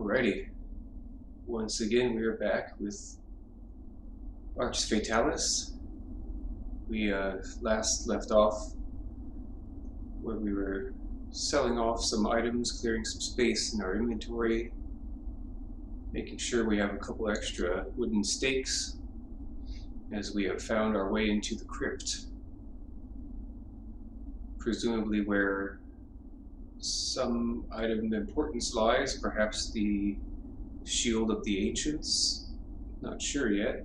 Alrighty, once again we are back with Arx Fatalis. We last left off where we were selling off some items, clearing some space in our inventory, making sure we have a couple extra wooden stakes as we have found our way into the crypt, presumably where some item of importance lies, perhaps the Shield of the Ancients. Not sure yet.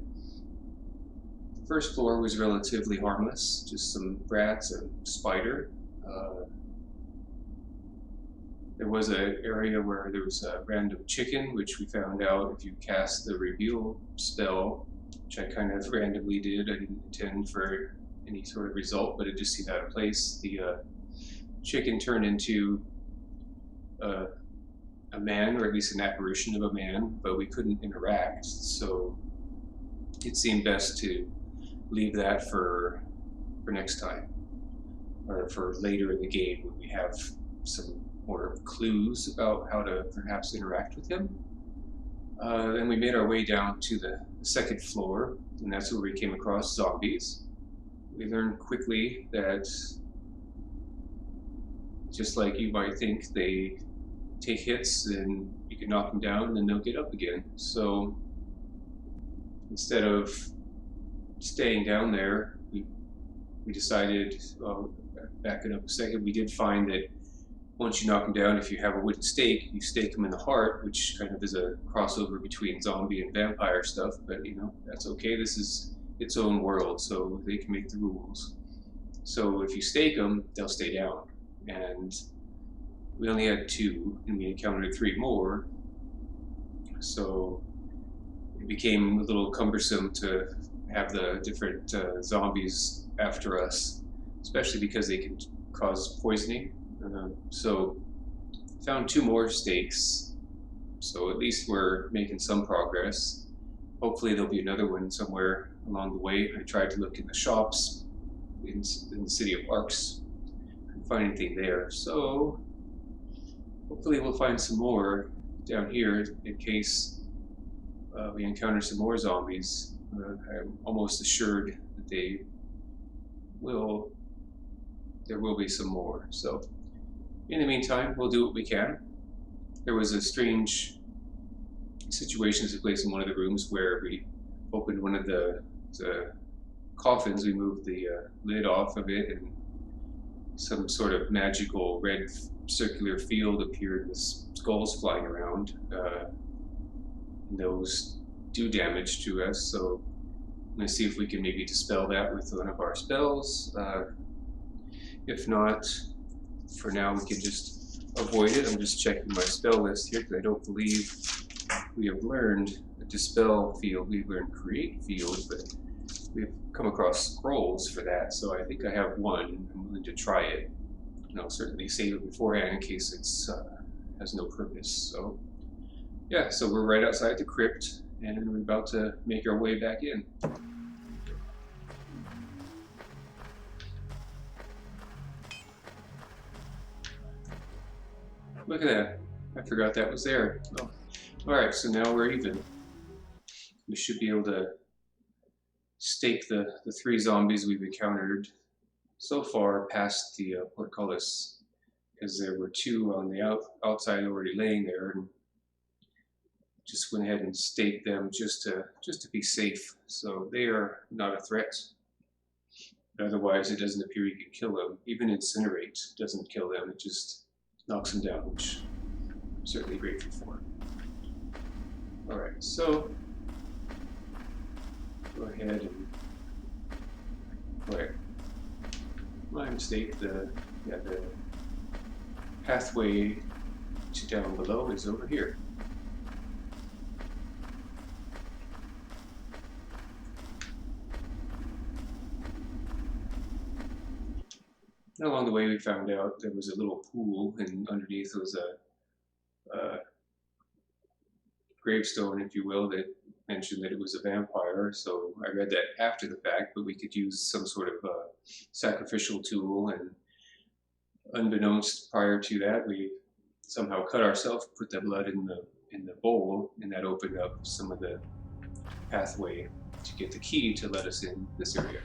The first floor was relatively harmless, just some rats and spider. There was an area where there was a random chicken, which we found out if you cast the reveal spell, which I kind of randomly did. I didn't intend for any sort of result, but it just seemed out of place. The chicken turned into a man, or at least an apparition of a man, but we couldn't interact, so it seemed best to leave that for next time, or for later in the game when we have some more clues about how to perhaps interact with him. Then we made our way down to the second floor, and that's where we came across zombies. We learned quickly that, just like you might think, they take hits and you can knock them down and then they'll get up again. So instead of staying down there, we decided, backing up a second, we did find that once you knock them down, if you have a wooden stake, you stake them in the heart, which kind of is a crossover between zombie and vampire stuff, but you know, that's okay. This is its own world, so they can make the rules. So if you stake them, they'll stay down. And we only had 2, and we encountered 3 more, so it became a little cumbersome to have the different zombies after us, especially because they can cause poisoning. So found 2 more stakes, so at least we're making some progress. Hopefully there'll be another one somewhere along the way. I tried to look in the shops in the city of Arx, couldn't find anything there, so hopefully we'll find some more down here in case we encounter some more zombies. I'm almost assured that there will be some more. So in the meantime, we'll do what we can. There was a strange situation that took place in one of the rooms where we opened one of the coffins. We moved the lid off of it, and some sort of magical red circular field appeared with skulls flying around. Those do damage to us, so I'm going to see if we can maybe dispel that with one of our spells. If not, for now we can just avoid it. I'm just checking my spell list here because I don't believe we have learned a dispel field. We've learned create field, but we've come across scrolls for that, so I think I have one. I'm willing to try it, and I'll certainly save it beforehand in case it's has no purpose. So yeah, so we're right outside the crypt, and we're about to make our way back in. Look at that. I forgot that was there. Oh. Alright, so now we're even. We should be able to stake the 3 zombies we've encountered so far past the portcullis, because there were 2 on the outside already laying there, and just went ahead and staked them just to be safe. So they are not a threat. But otherwise, it doesn't appear you can kill them. Even incinerate doesn't kill them. It just knocks them down, which I'm certainly grateful for. Alright, so go ahead and my mistake, the pathway to down below is over here. And along the way we found out there was a little pool, and underneath was a gravestone, if you will, that mentioned that it was a vampire. So I read that after the fact, but we could use some sort of sacrificial tool, and unbeknownst prior to that, we somehow cut ourselves, put the blood in the bowl, and that opened up some of the pathway to get the key to let us in this area.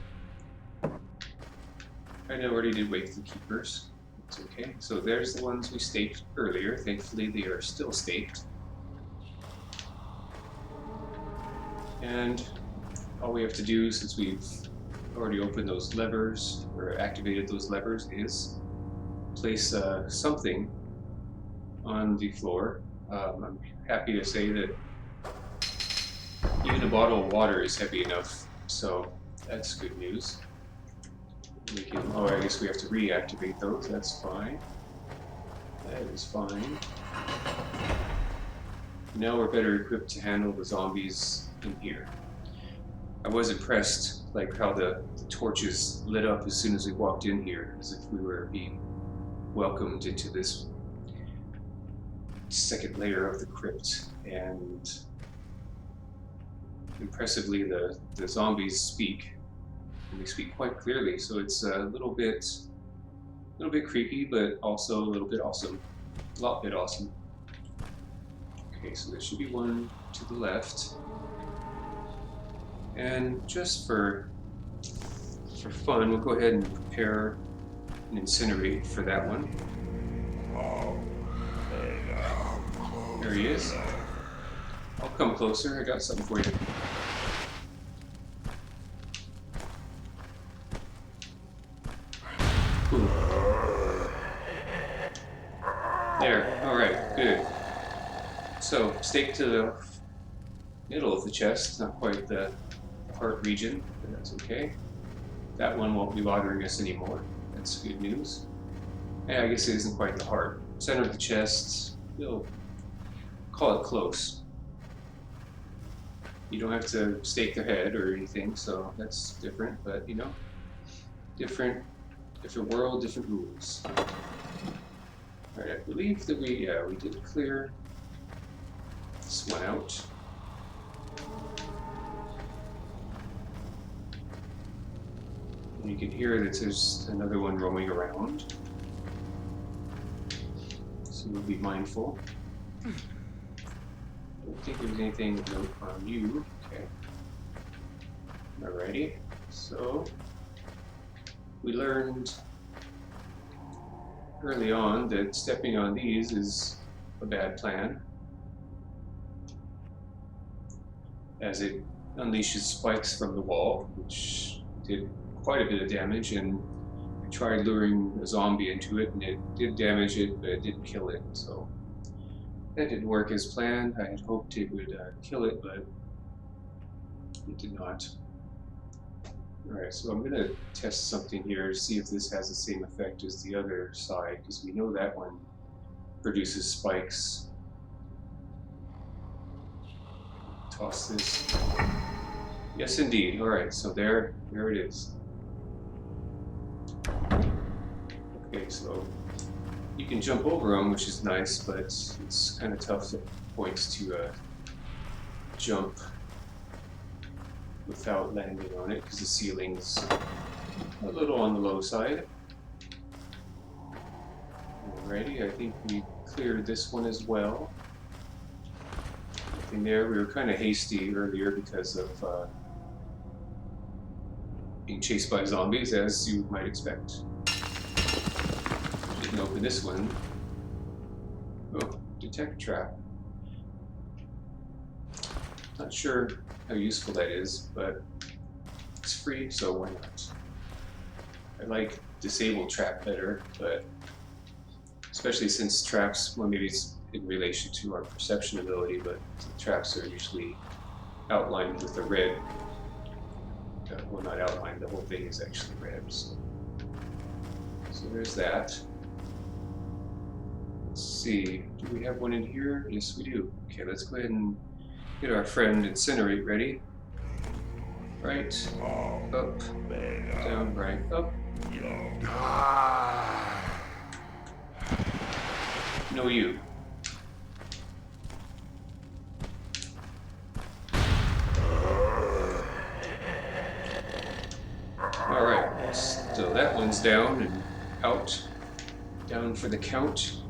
I already did wake the keepers. It's okay. So there's the ones we staked earlier. Thankfully, they are still staked. And all we have to do, since we've already opened those levers, or activated those levers, is place something on the floor. I'm happy to say that even a bottle of water is heavy enough, so that's good news. We can, oh, I guess we have to reactivate those. That's fine. That is fine. Now we're better equipped to handle the zombies in here. I was impressed, like how the torches lit up as soon as we walked in here, as if we were being welcomed into this second layer of the crypt. And impressively, the zombies speak. And they speak quite clearly, so it's a little bit creepy, but also a little bit awesome. A lot bit awesome. Okay, so there should be one to the left. And just for fun, we'll go ahead and prepare and incinerate for that one. There he is. I'll come closer, I got something for you. Ooh. There, alright, good. So, stake to the middle of the chest, not quite the heart region, but that's okay. That one won't be bothering us anymore. That's good news. Yeah, I guess it isn't quite the heart. Center of the chest, we'll call it close. You don't have to stake the head or anything, so that's different, but you know, different world, different rules. Alright, I believe that we did clear this one out. And you can hear that there's another one roaming around. So we'll be mindful. I don't think there's anything of note on you. Okay. Alrighty. So we learned early on that stepping on these is a bad plan, as it unleashes spikes from the wall, which did quite a bit of damage, and I tried luring a zombie into it and it did damage it, but it didn't kill it, so that didn't work as planned. I had hoped it would kill it, but it did not. Alright, so I'm going to test something here to see if this has the same effect as the other side, because we know that one produces spikes. Toss this. Yes, indeed. Alright, so there it is. Okay, so you can jump over them, which is nice, but it's kind of tough at points to jump without landing on it, because the ceiling's a little on the low side. Alrighty, I think we cleared this one as well. Nothing there. We were kind of hasty earlier because of being chased by zombies, as you might expect. Didn't open this one. Oh, detect trap. Not sure how useful that is, but it's free, so why not? I like disable trap better, but especially since traps, well, maybe it's in relation to our perception ability, but traps are usually outlined with a red. Well, not outlined, the whole thing is actually red. So there's that. Let's see, do we have one in here? Yes, we do. Okay, let's go ahead and get our friend Incinerate ready. Right, up, down, right, up. No, you. Alright, so that one's down and out. Down for the count.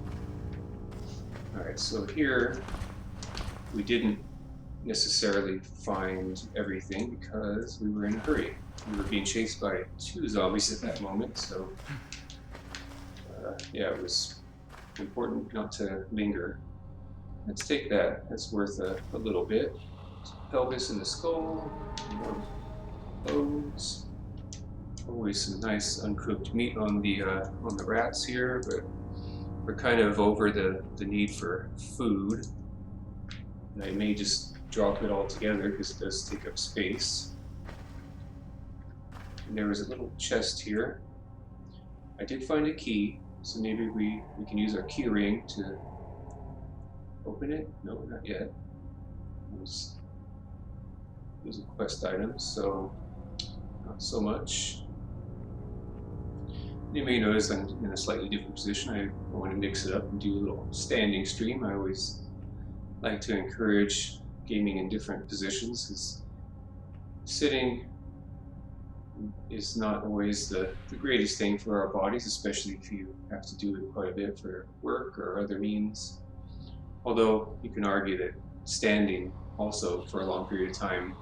Alright, so here we didn't necessarily find everything because we were in a hurry. We were being chased by 2 zombies at that moment, so yeah, it was important not to linger. Let's take that. That's worth a little bit. Pelvis and the skull, more bones. Always some nice uncooked meat on the rats here, but we're kind of over the need for food. And I may just drop it all together because it does take up space. And there was a little chest here. I did find a key, so maybe we can use our key ring to open it. No, not yet. Those are quest items, so not so much. You may notice I'm in a slightly different position. I want to mix it up and do a little standing stream. I always like to encourage gaming in different positions because sitting is not always the greatest thing for our bodies, especially if you have to do it quite a bit for work or other means. Although you can argue that standing also for a long period of time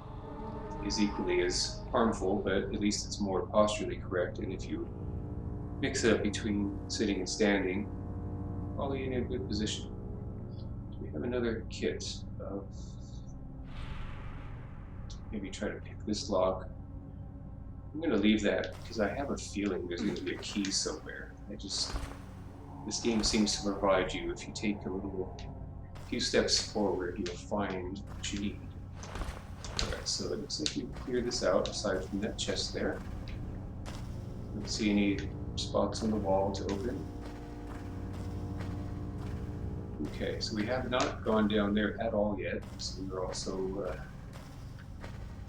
is equally as harmful, but at least it's more posturally correct, and if you mix it up between sitting and standing, probably in a good position. We have another kit of, maybe try to pick this lock. I'm going to leave that because I have a feeling there's going to be a key somewhere. This game seems to provide you, if you take a few steps forward, you'll find what you need. Alright, so it looks like we cleared this out aside from that chest there. Don't see any spots on the wall to open. Okay, so we have not gone down there at all yet, so we're also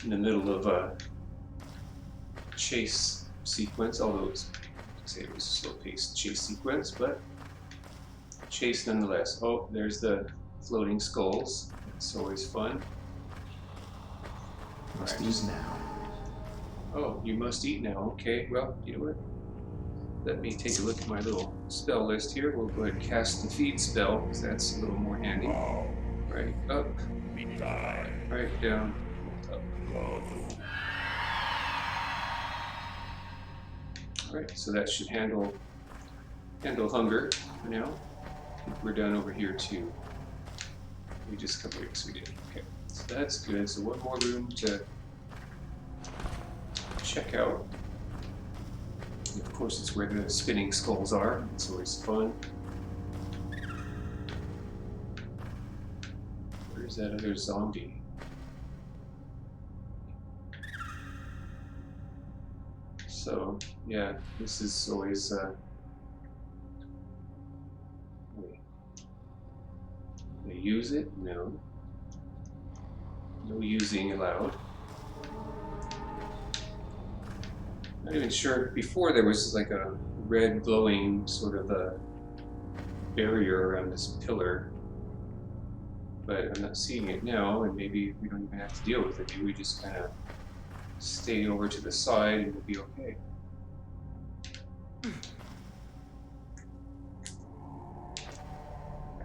in the middle of a chase sequence, although it was a slow-paced chase sequence, but chase nonetheless. Oh, there's the floating skulls. It's always fun. Must eat now. Oh, you must eat now. Okay, well, you know what? Let me take a look at my little spell list here. We'll go ahead and cast the feed spell, because that's a little more handy. Right up, right down, up. Alright, so that should handle hunger for now. I think we're done over here too. We just a couple weeks we did. Okay, so that's good. So one more room to check out. And of course, it's where the spinning skulls are. It's always fun. Where's that other zombie? So, yeah, this is always they use it? No. No using allowed. Not even sure. Before there was like a red glowing sort of a barrier around this pillar, but I'm not seeing it now, and maybe we don't even have to deal with it. Maybe we just kind of stay over to the side and we'll be okay.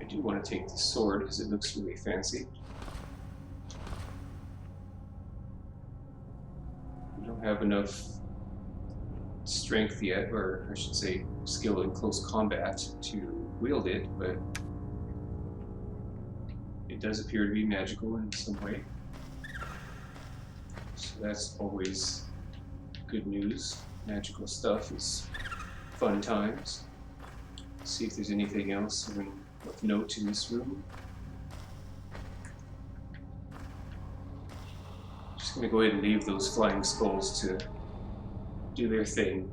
I do want to take the sword because it looks really fancy. We don't have enough strength yet, or I should say skill in close combat to wield it, but it does appear to be magical in some way. So that's always good news. Magical stuff is fun times. Let's see if there's anything else of note in this room. Just going to go ahead and leave those flying skulls to do their thing.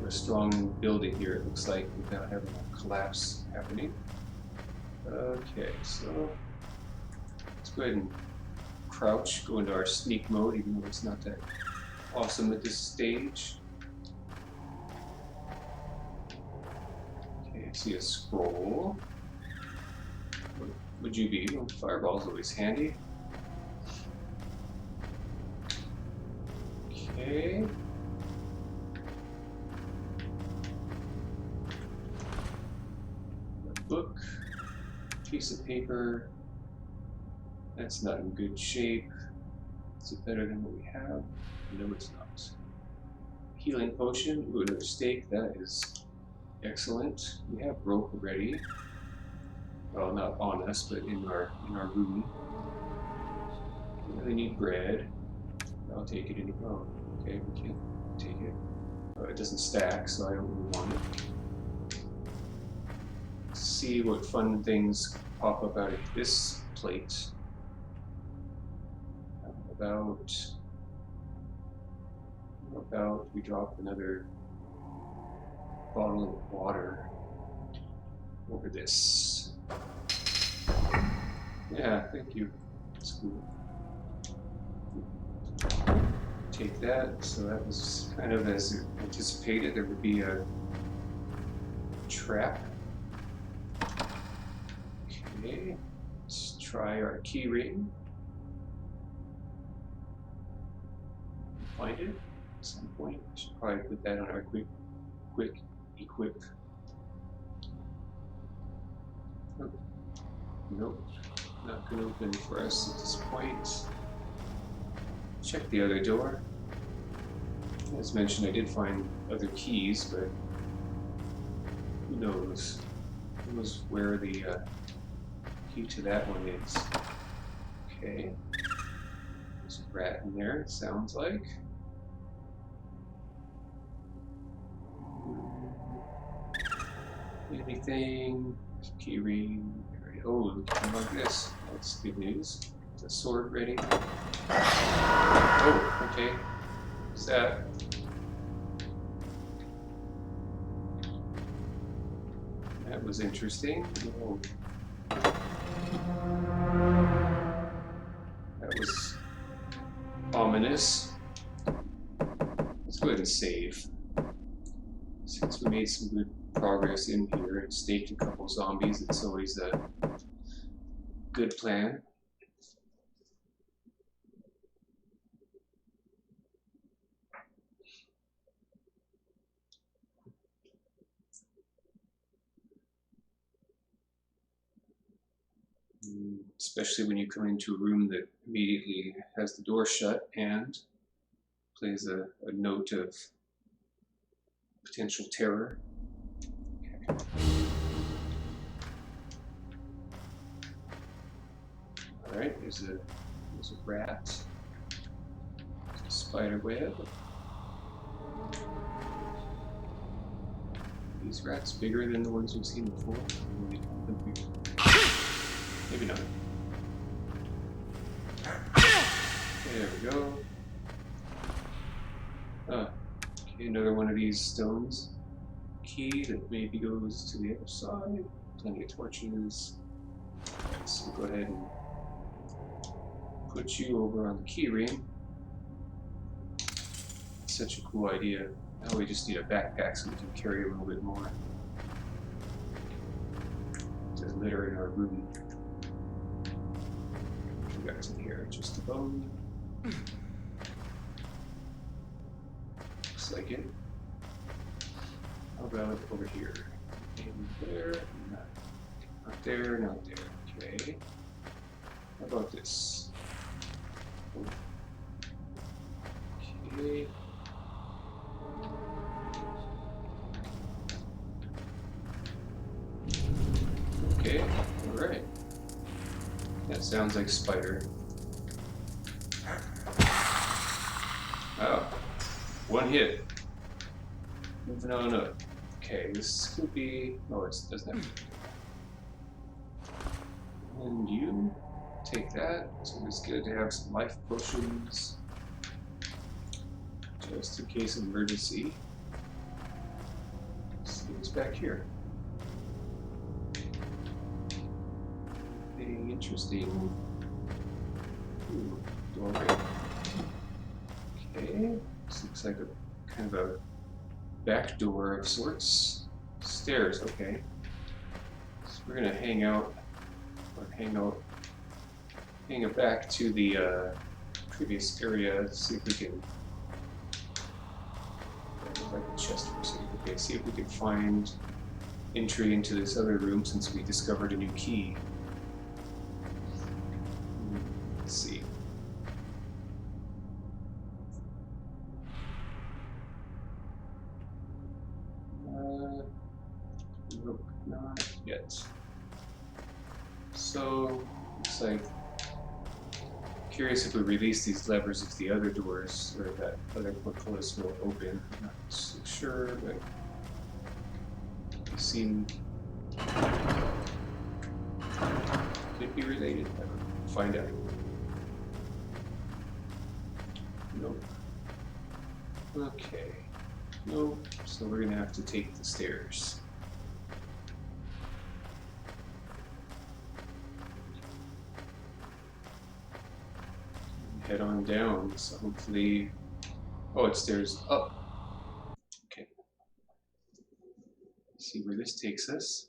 We're a strong building here, it looks like, without having a collapse happening. Okay, so let's go ahead and crouch, go into our sneak mode, even though it's not that awesome at this stage. Okay, I see a scroll. What would you be? Well, fireball's always handy. Okay. Book, piece of paper. That's not in good shape. Is it better than what we have? No, it's not. Healing potion. Ooh, another steak. That is excellent. We have rope already. Well, not on us, but in our room. We really need bread. I'll take it in. Oh, okay, we can't take it. Oh, it doesn't stack, so I don't really want it. Let's see what fun things pop up out of this plate. How about we drop another bottle of water over this? Yeah, thank you. That's cool. Take that. So that was kind of as anticipated. There would be a trap. Okay, let's try our key ring. Find it at some point. Should probably put that on our quick equip. Oh, nope, not gonna open for us at this point. Check the other door. As mentioned, I did find other keys, but who knows? Who knows where the key to that one is? Okay, there's a rat in there. It sounds like. Anything? Key ring. Oh, how about this? That's good news. The sword ready. Oh, okay. What's that? That was interesting. Oh. That was ominous. Let's go ahead and save. Since we made some good progress in here and staked a couple zombies, it's always a good plan. Especially when you come into a room that immediately has the door shut and plays a note of potential terror. Okay. All right, there's a rat. There's a spider web. These rats bigger than the ones we've seen before? Maybe not. There we go. Okay, another one of these stones. Key that maybe goes to the other side. Plenty of torches. So go ahead and put you over on the key ring. Such a cool idea. Now we just need a backpack so we can carry a little bit more to litter in our room. We got some here, just a bone. Looks like it. How about over here? And there, not there, not there. Okay. How about this? Okay. Okay, alright. That sounds like spider. Oh, one hit. Moving on up. Okay, this could be. Oh, it doesn't have. And you take that. So it's good to have some life potions, just in case of emergency. Let's see what's back here. Anything interesting? Ooh, doorway. Okay, this looks like a kind of a back door of sorts. Stairs, okay. So we're gonna hang it back to the previous area. See if we can. Like a chest for sake. Okay, see if we can find entry into this other room since we discovered a new key. Let's see. Nope, not yet. So, looks like, curious if we release these levers if the other doors or that other portcullis will open. I'm not so sure, but they seem could be related. I don't know. Find out. Nope. Okay. Nope. So we're gonna have to take the stairs. Head on down. So hopefully, oh, it's stairs up. Okay. Let's see where this takes us.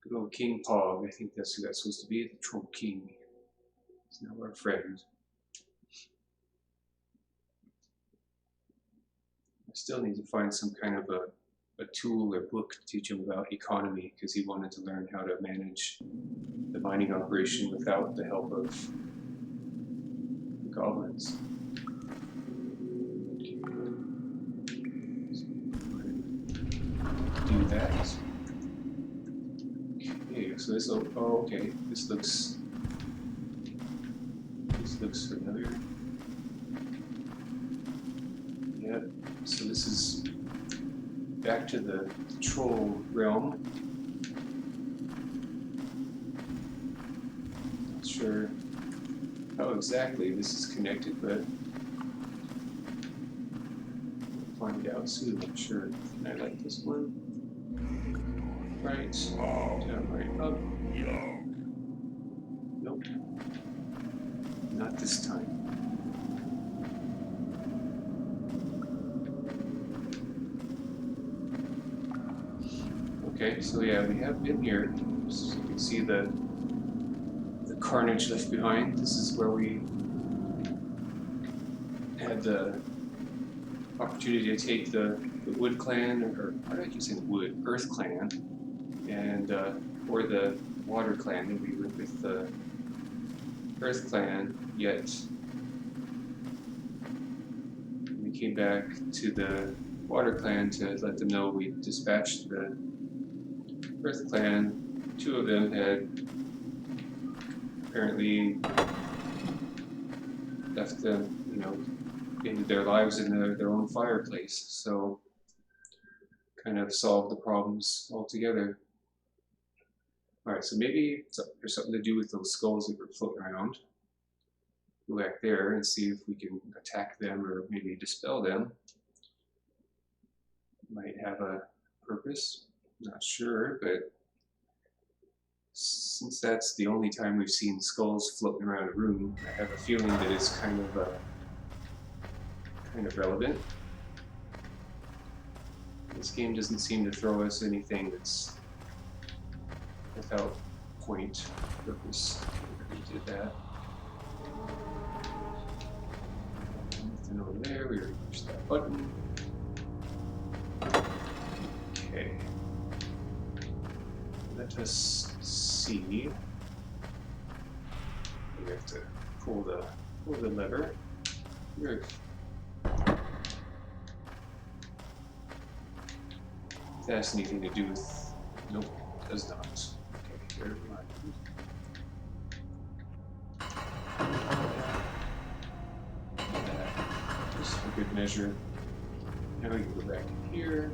Good old King Pog. I think that's who that's supposed to be. The Troll King. He's now our friend. I still need to find some kind of a tool or book to teach him about economy because he wanted to learn how to manage the mining operation without the help of the goblins. Okay. Do that. Okay, so this. Oh, okay. This looks familiar. Yep. So this is back to the troll realm. Not sure how exactly this is connected, but we'll find out soon, I'm sure. Can I like this one? Right, down, right, up. Nope. Not this time. Okay, so yeah, we have been here. So you can see the carnage left behind. This is where we had the opportunity to take the Wood Clan, or why do I keep saying Wood? Earth Clan, and or the Water Clan. And we went with the Earth Clan, yet we came back to the Water Clan to let them know we dispatched the Earth Clan. Two of them had apparently left them, ended their lives in their own fireplace. So, kind of solved the problems altogether. Alright, so maybe there's something to do with those skulls that were floating around. Go back there and see if we can attack them or maybe dispel them. Might have a purpose. Not sure, but since that's the only time we've seen skulls floating around a room, I have a feeling that it's kind of relevant. This game doesn't seem to throw us anything that's without point, purpose. We did that. Nothing over there. We already pushed that button. Okay. Let us see. We have to pull the lever. Here. If that has anything to do with, nope, it does not. Okay, here we are. Just for good measure. Now we can go back in here.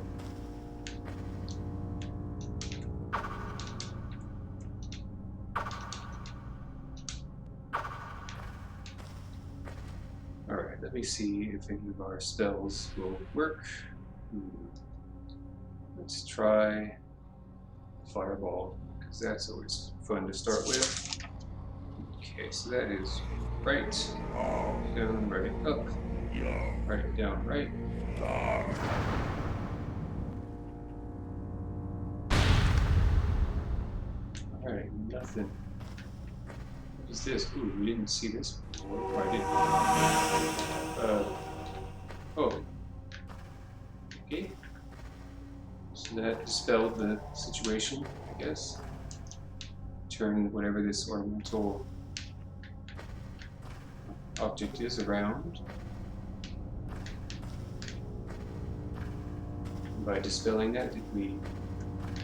Alright, let me see if any of our spells will work. Let's try Fireball, because that's always fun to start with. Okay, so that is right, down, right, up, right, down, right. Alright, nothing. What is this? Ooh, we didn't see this before. Or I didn't. Oh. Okay. So that dispelled the situation, I guess. Turn whatever this ornamental object is around. And by dispelling that, did we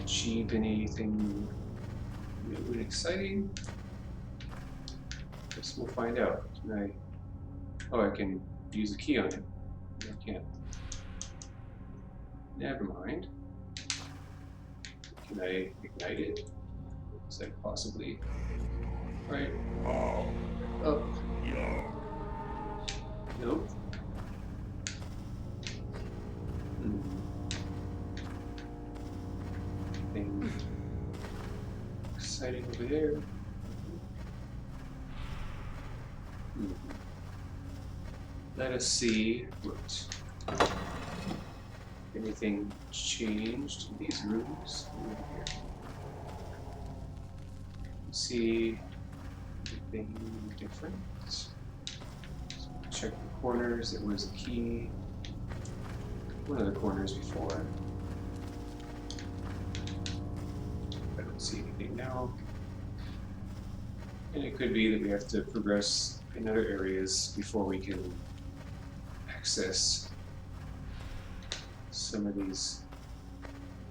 achieve anything new and exciting? Guess we'll find out. Can I? Oh, I can use a key on it. I can't. Never mind. Can I ignite it? Is that possibly right? Oh. Nope. Thing exciting over there. Let us see what anything changed in these rooms over here. See anything different. Check the corners. There was a key. One of the corners before. I don't see anything now. And it could be that we have to progress in other areas before we can access some of these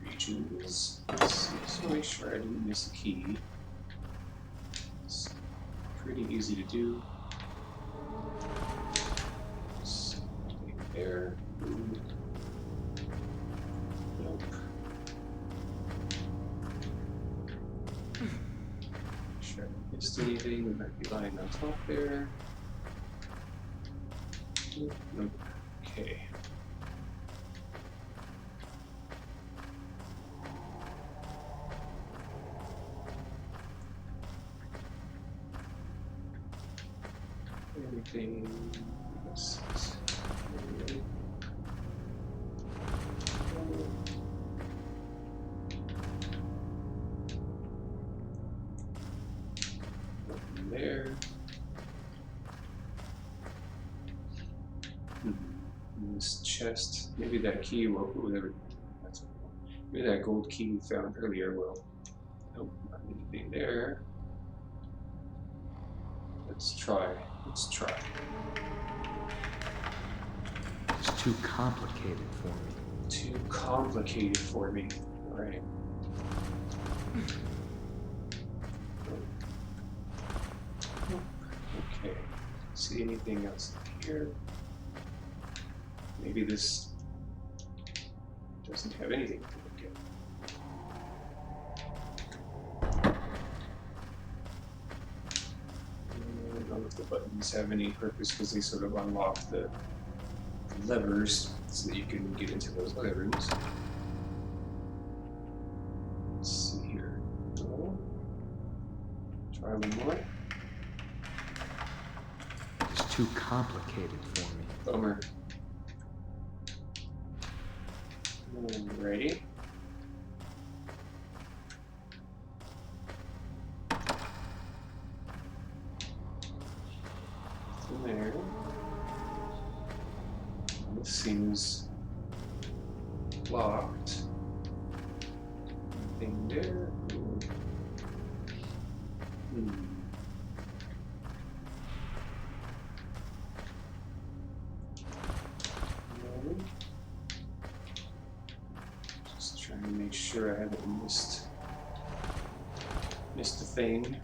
regions. Let's see, just want to make sure I didn't miss a key. It's pretty easy to do. Something there. Nope. Make sure I haven't missed anything. We might be lying on top there. Nope. Okay. Everything. Yes. Nothing there. This chest, maybe that key will, whatever, maybe that gold key we found earlier will, nope, not anything there. Let's try. It's too complicated for me. Too complicated for me. All right. Okay. See anything else here? Maybe this doesn't have anything to look at. I don't know if the buttons have any purpose because they sort of unlock the levers so that you can get into those other rooms. Let's see here. No. Try one more. It's too complicated for me. Bummer. Alrighty. From there. This seems locked. Nothing there. Trying to make sure I haven't missed a thing.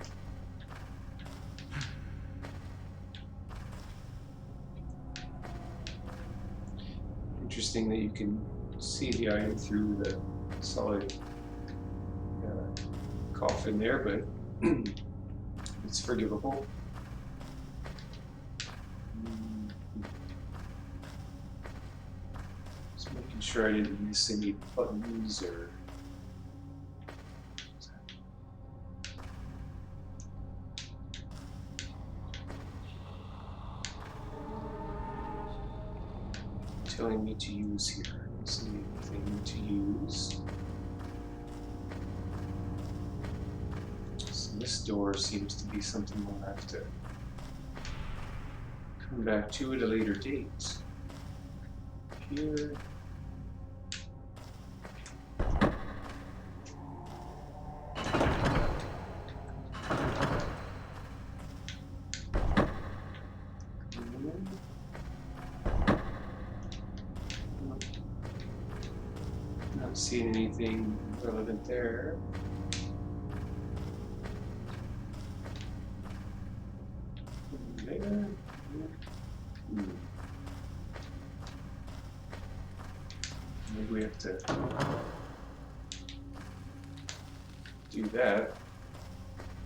Interesting that you can see the item through the solid coffin there, but it's forgivable. Just making sure I didn't miss any buttons or. Telling me to use here. I don't see anything to use. So this door seems to be something we'll have to come back to at a later date. Here. seeing anything relevant there. There. Maybe we have to do that.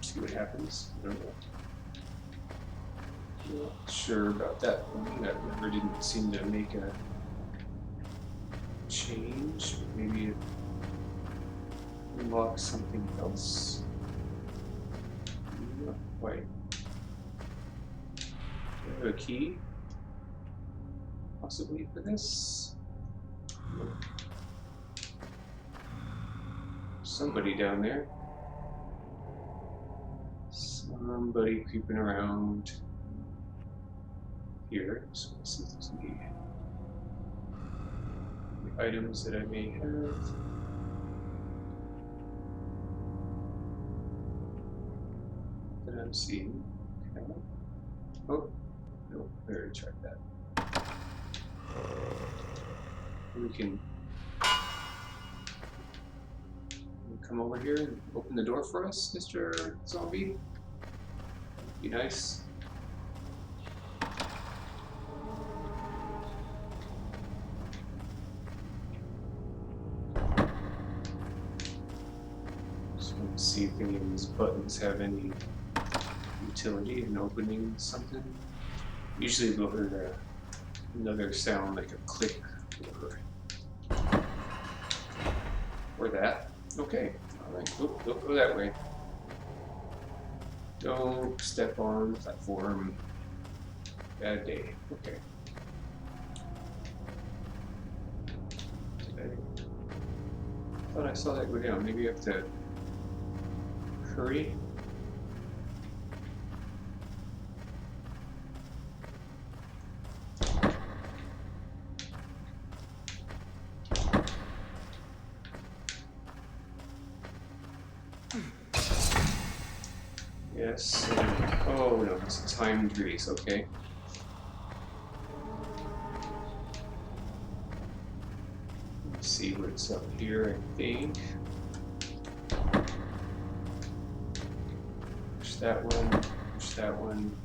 See what happens. I don't know. Not sure about that one. That never didn't seem to make a change. Maybe it unlocks something else. Not quite. Do I have a key? Possibly for this? Somebody down there. Somebody creeping around here. So let's see if there's any items that I may have. That I'm seeing. Okay. Oh, no, I already tried that. We can come over here and open the door for us, Mr. Zombie. Be nice. Just want to see if any of these buttons have any utility in opening something. Usually they'll hear another sound like a click or that. Okay, alright, don't go that way. Don't step on the platform. Bad day. Okay. I thought I saw that go down. Maybe you have to hurry. Yes. Oh no, it's a timed race. Okay. Let's see what's up here. I think. Push that one. Push that one.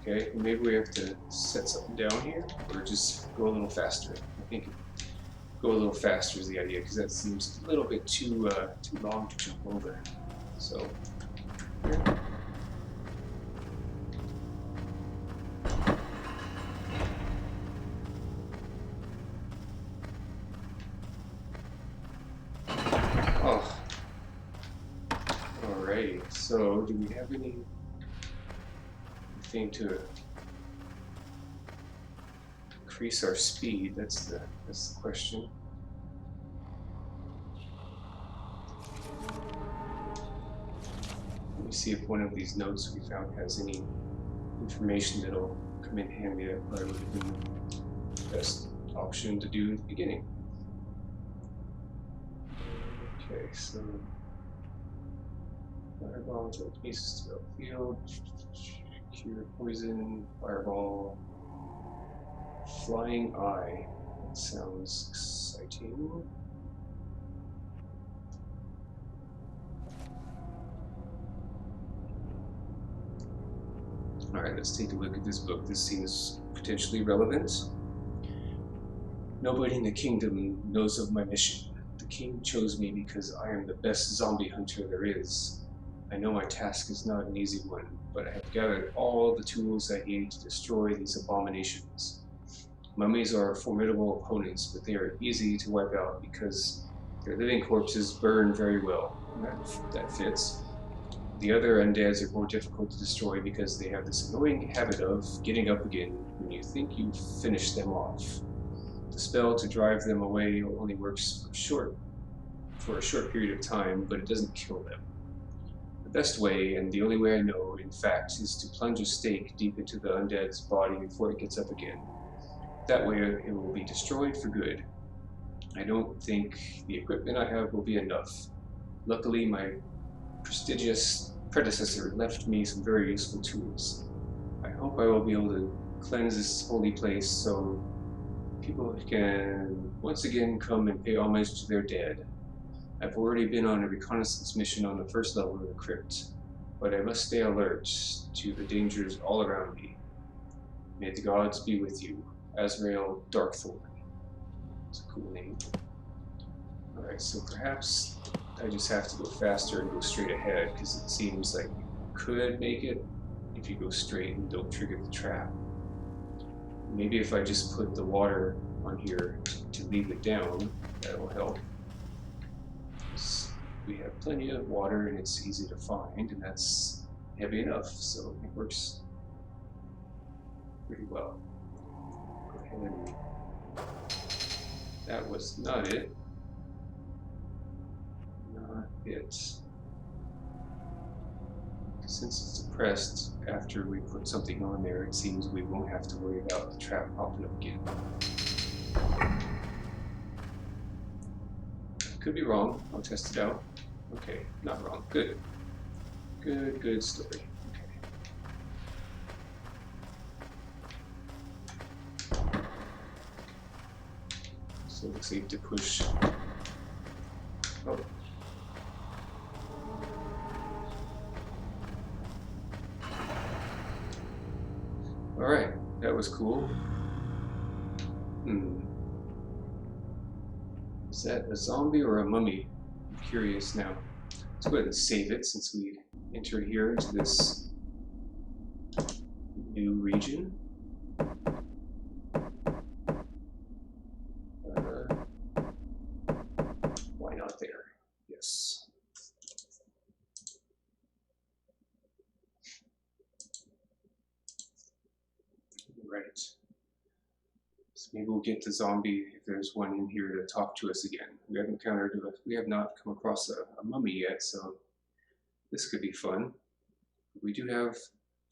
Okay, maybe we have to set something down here, or just go a little faster. I think go a little faster is the idea, because that seems a little bit too long to jump over. So here. Oh, alrighty. So do we have anything to increase our speed? That's the question. Let me see if one of these notes we found has any information that'll come in handy. That probably would have been the best option to do at the beginning. Okay, so fireball, telekinesis to the field, cure poison, fireball, flying eye. That sounds exciting. Alright, let's take a look at this book. This seems potentially relevant. Nobody in the kingdom knows of my mission. The king chose me because I am the best zombie hunter there is. I know my task is not an easy one, but I have gathered all the tools I need to destroy these abominations. Mummies are formidable opponents, but they are easy to wipe out because their living corpses burn very well. That fits. The other undeads are more difficult to destroy because they have this annoying habit of getting up again when you think you've finished them off. The spell to drive them away only works for a short period of time, but it doesn't kill them. The best way, and the only way I know, in fact, is to plunge a stake deep into the undead's body before it gets up again. That way it will be destroyed for good. I don't think the equipment I have will be enough. Luckily, my prestigious predecessor left me some very useful tools. I hope I will be able to cleanse this holy place so people can once again come and pay homage to their dead. I've already been on a reconnaissance mission on the first level of the crypt, but I must stay alert to the dangers all around me. May the gods be with you. Azrael Darkthorn. It's a cool name. Alright, so perhaps I just have to go faster and go straight ahead, because it seems like you could make it if you go straight and don't trigger the trap. Maybe if I just put the water on here to leave it down, that will help. We have plenty of water and it's easy to find, and that's heavy enough, so it works pretty well. Go ahead and... That was not it. Not it. Since it's depressed, after we put something on there, it seems we won't have to worry about the trap popping up again. Could be wrong. I'll test it out. Okay, not wrong. Good. Good story. Okay. So it looks like to push. Oh. Alright, that was cool. Is that a zombie or a mummy? I'm curious now. Let's go ahead and save it since we entered here into this new region. Why not there? Yes. Right. So maybe we'll get the zombie if there's one in here to talk to us again. We have not come across a mummy yet, so this could be fun. We do have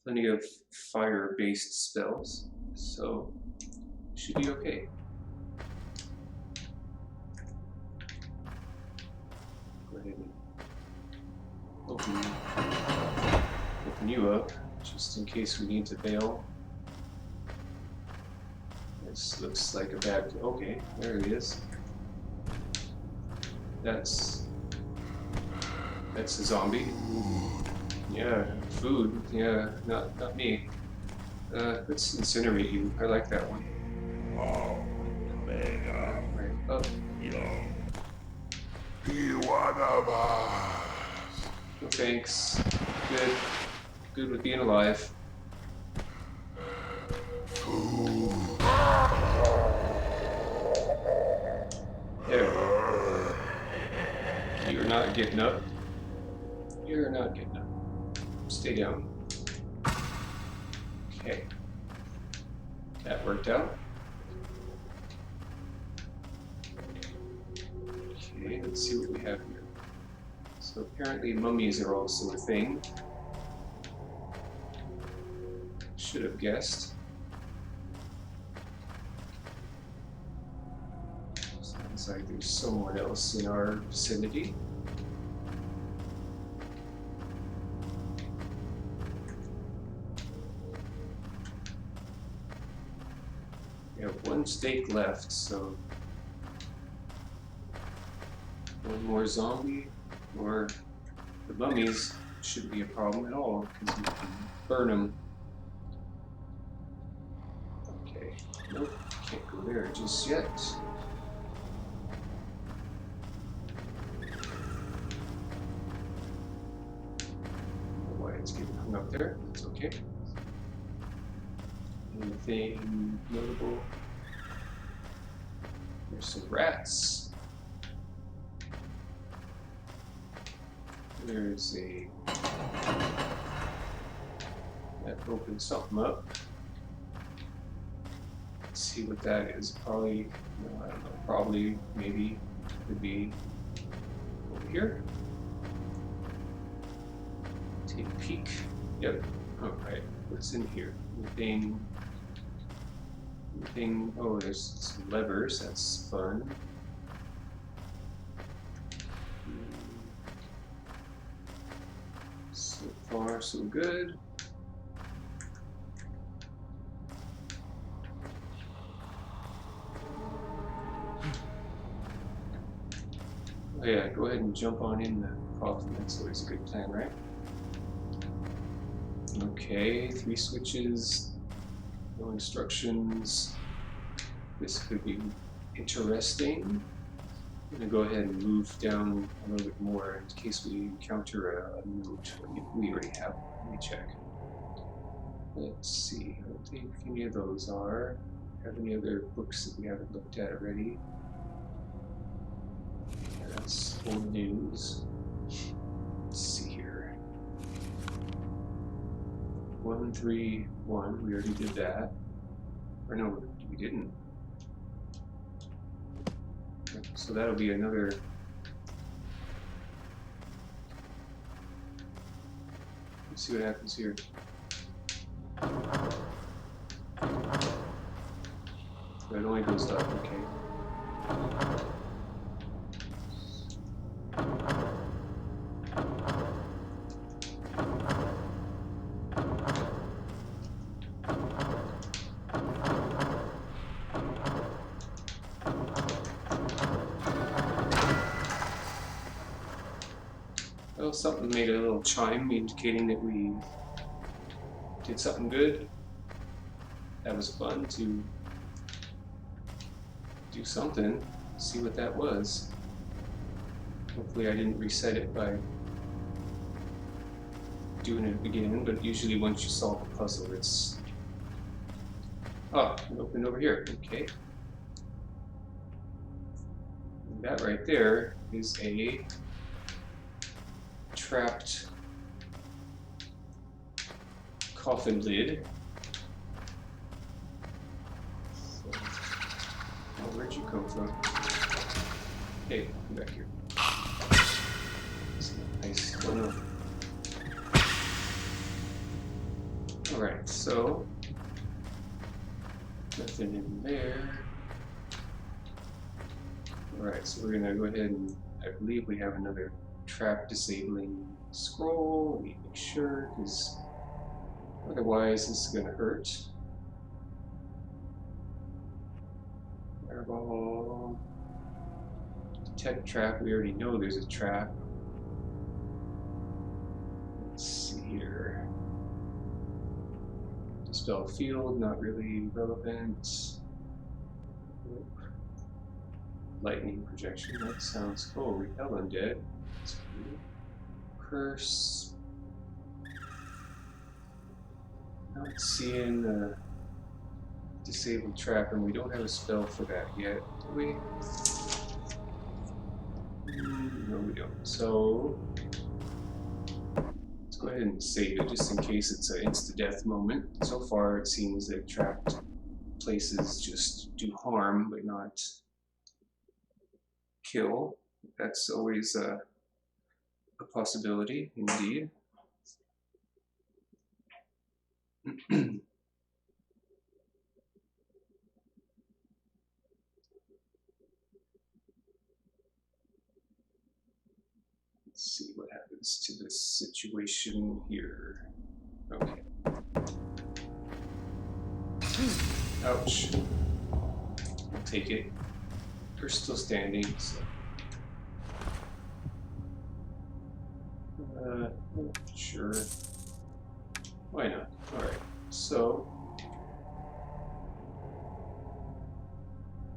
plenty of fire-based spells, so should be okay. Go ahead and open you up, just in case we need to bail. This looks like a bad... Okay, there he is. That's a zombie. Yeah, food. Yeah, not me. Let's incinerate you. I like that one. Right up. No thanks. Good with being alive. There. You're not getting up. You're not getting up. Stay down. Okay. That worked out. Okay, let's see what we have here. So apparently mummies are also a thing. Should have guessed. Sounds like there's someone else in our vicinity. We have one stake left, so one more zombie, or the mummies shouldn't be a problem at all because we can burn them. Okay, nope, can't go there just yet. I don't know why it's getting hung up there, that's okay. Anything notable? There's some rats. There's a... That opens something up. Let's see what that is. Probably, no, I don't know, probably, maybe, could be over here. Take a peek. Yep. Alright, what's in here? Anything... Oh, there's some levers, that's fun. So far, so good. Oh yeah, go ahead and jump on in the coffin. That's always a good plan, right? Okay, 3 switches, no instructions. This could be interesting. I'm going to go ahead and move down a little bit more in case we encounter a note. We already have one. Let me check. Let's see. I don't think any of those are. Have any other books that we haven't looked at already? Yeah, that's old news. Let's see here. 131. We already did that. Or no, we didn't. So that'll be another. Let's see what happens here. But it only goes up, okay. Well, something made a little chime indicating that we did something good. That was fun to do something, see what that was. Hopefully I didn't reset it by doing it again, but usually once you solve a puzzle, it's... Oh, it opened over here, okay. And that right there is a trapped coffin lid. So, oh, where'd you come from? Hey, come back here. Nice. Oh no. Alright, so nothing in there. Alright, so we're gonna go ahead and I believe we have another trap disabling scroll. Let me make sure, because otherwise this is gonna hurt. Fireball. Detect trap, we already know there's a trap. Let's see here. Dispel field, not really relevant. Lightning projection, that sounds cool. Repel undead. That's cool. Curse. Not seeing the disabled trap, and we don't have a spell for that yet, do we? No, we don't. So let's go ahead and save it just in case it's an insta-death moment. So far, it seems that trapped places just do harm, but not kill. That's always a possibility, indeed. Let's see what happens to this situation here. Okay. Ouch. I'll take it. We're still standing, so. Sure. Why not? Alright, so.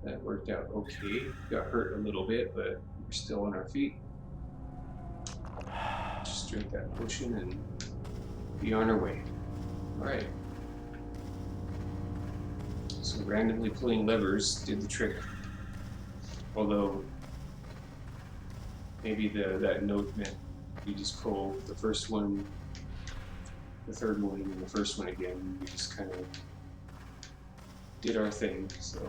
That worked out okay. Got hurt a little bit, but we're still on our feet. Just drink that potion and be on our way. Alright. So randomly pulling levers did the trick. Although maybe that note meant we just pull the first one, the third one, and the first one again. We just kind of did our thing, so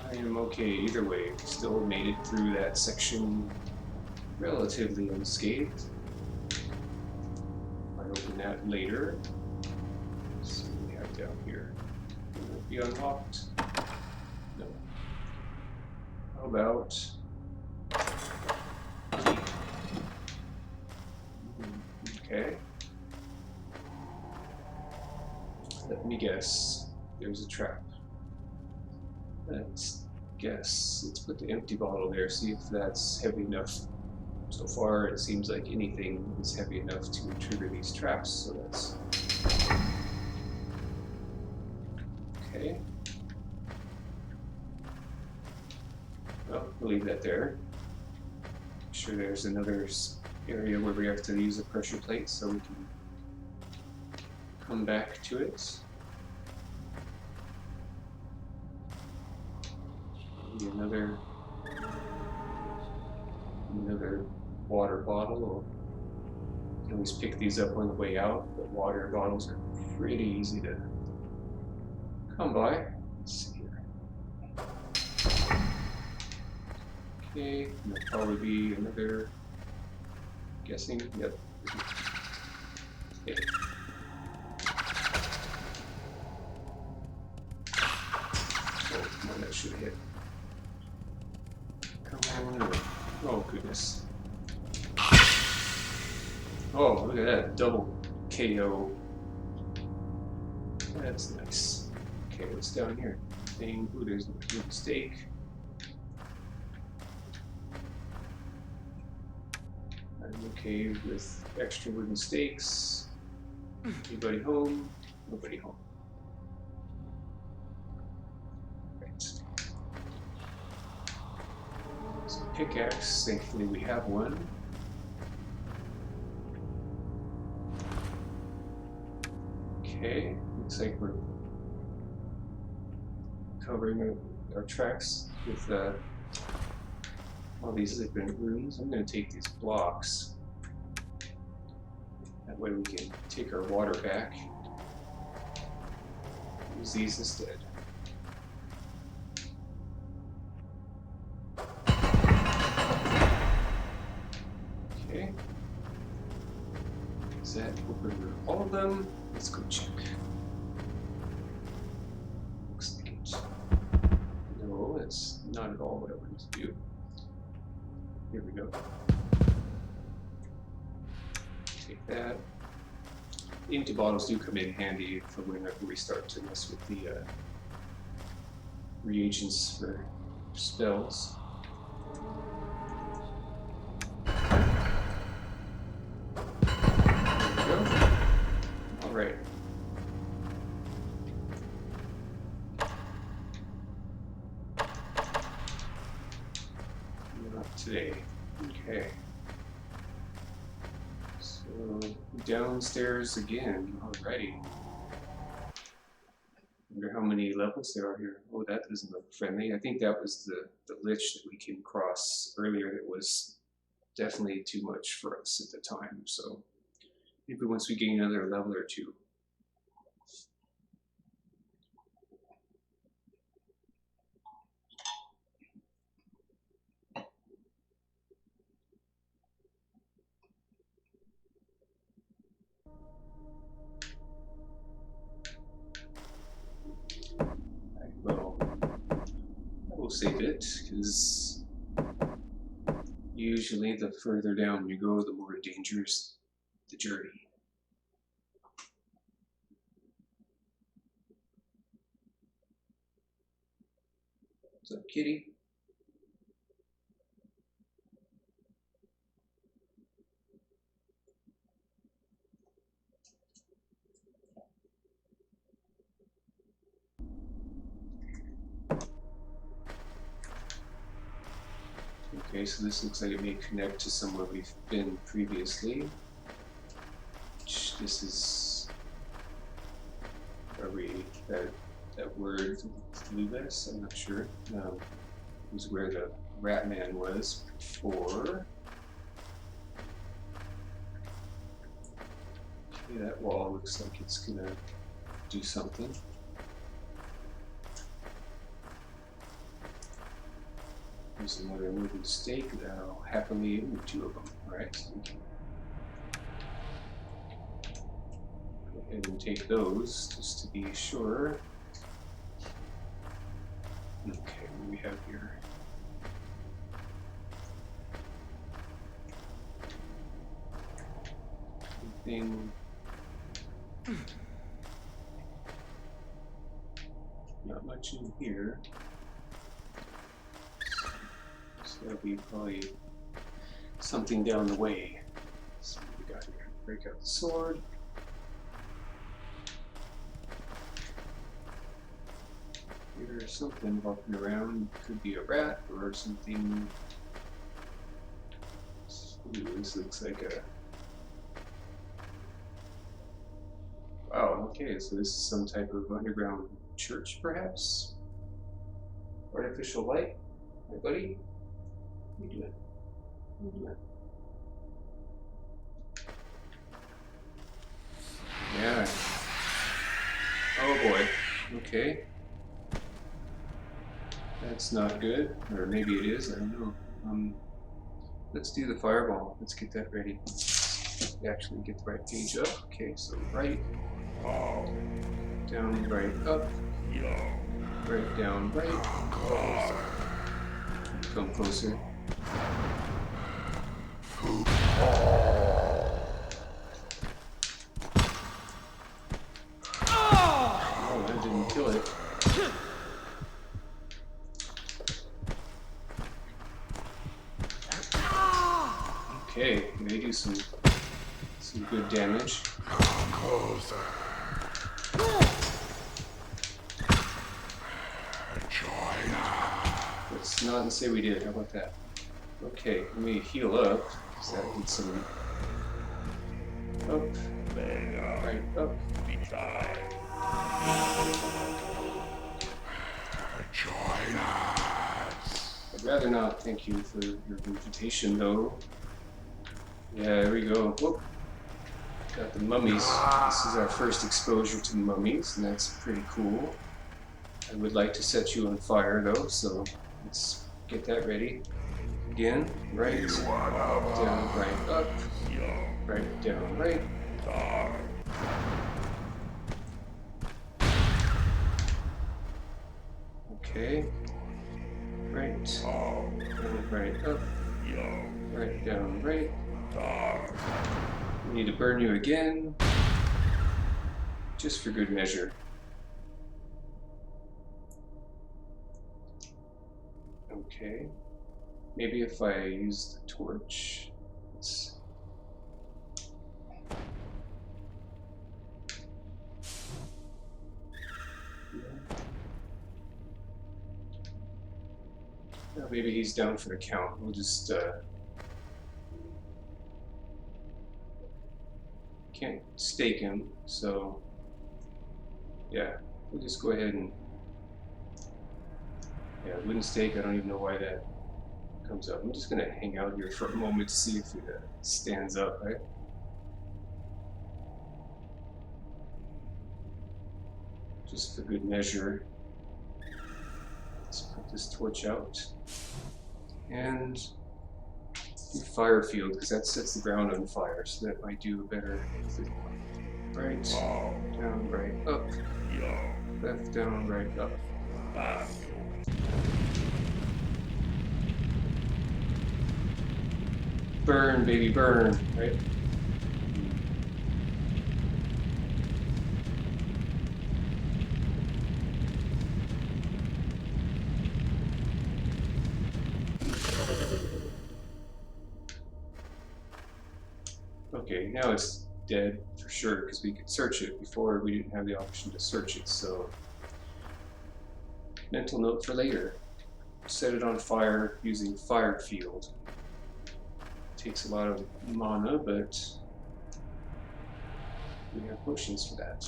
I am okay either way. Still made it through that section relatively unscathed. I'll open that later. Let's see what we have down here. Will it be unlocked? No. How about Let me guess. There's a trap. Let's guess. Let's put the empty bottle there, see if that's heavy enough. So far, it seems like anything is heavy enough to trigger these traps, so that's... Okay. Well, we'll leave that there. I'm sure there's another area where we have to use a pressure plate so we can come back to it. Maybe another water bottle. You can always pick these up on the way out, but water bottles are pretty easy to come by. Let's see here. Okay, there'll probably be another. Guessing. Yep. Okay. Oh, come on, that should hit. Come on. Oh, goodness. Oh, look at that. Double KO. That's nice. Okay, what's down here? Ooh, there's a mistake. I'm okay with extra wooden stakes. Anybody home? Nobody home. Right. So pickaxe, thankfully we have one. Okay, looks like we're covering our tracks with all these different rooms. I'm going to take these blocks. That way we can take our water back. Use these instead. Okay. Is that open all of them? Let's go check. Looks like it. No, that's not at all what I wanted to do. Here we go. Take that. Empty bottles do come in handy for whenever we start to mess with the reagents for spells. There we go. All right. Not today. Okay. So downstairs again. Alrighty. Wonder how many levels there are here. Oh, that doesn't look friendly. I think that was the lich that we came across earlier that was definitely too much for us at the time. So maybe once we gain another level or two. Well, I will save it, because usually the further down you go, the more dangerous the journey. What's up, kitty? Okay, so this looks like it may connect to somewhere we've been previously. This is probably that word, Lubes, I'm not sure. Was where the rat man was before. Okay, that wall looks like it's gonna do something. There's another wooden stake that'll happily move two of them. Alright, so we can go ahead and take those just to be sure. Okay, what do we have here? Anything? Not much in here. So that'll be probably something down the way. So what we got here? Break out the sword. There's something walking around. Could be a rat or something. Ooh, this looks like a... Wow, okay, so this is some type of underground church, perhaps? Artificial light? My buddy? What are you doing? What are you doing? Yeah. Oh boy. Okay. That's not good. Or maybe it is, I don't know. Let's do the fireball. Let's get that ready. Actually get the right page up. Okay, so right. Down, right, up. Right, down, right. Come closer. Oh, that didn't kill it. Okay, they do some good damage. Let's not say we did. How about that? Okay, let me heal up. So that needs some up, right, up. I'd rather not. Thank you for your invitation, though. Yeah, there we go. Whoop. Got the mummies. This is our first exposure to mummies, and that's pretty cool. I would like to set you on fire, though, so let's get that ready. Again, right, down, right, up, right, down, right. Okay. Right, down, right, up, right, down, right. We need to burn you again, just for good measure. Okay, maybe if I use the torch, let's... No, maybe he's down for the count. We'll just, can't stake him, so yeah, we'll just go ahead and, yeah, wooden stake. I don't even know why that comes up. I'm just gonna hang out here for a moment to see if it stands up, right? Just for good measure. Let's put this torch out and do fire field, because that sets the ground on fire, so that might do a better. Right, down, right, up, left, down, right, up. Burn, baby, burn, right? Okay, now it's dead for sure, because we could search it. Before we didn't have the option to search it, so mental note for later. Set it on fire using fire field. Takes a lot of mana, but we have potions for that.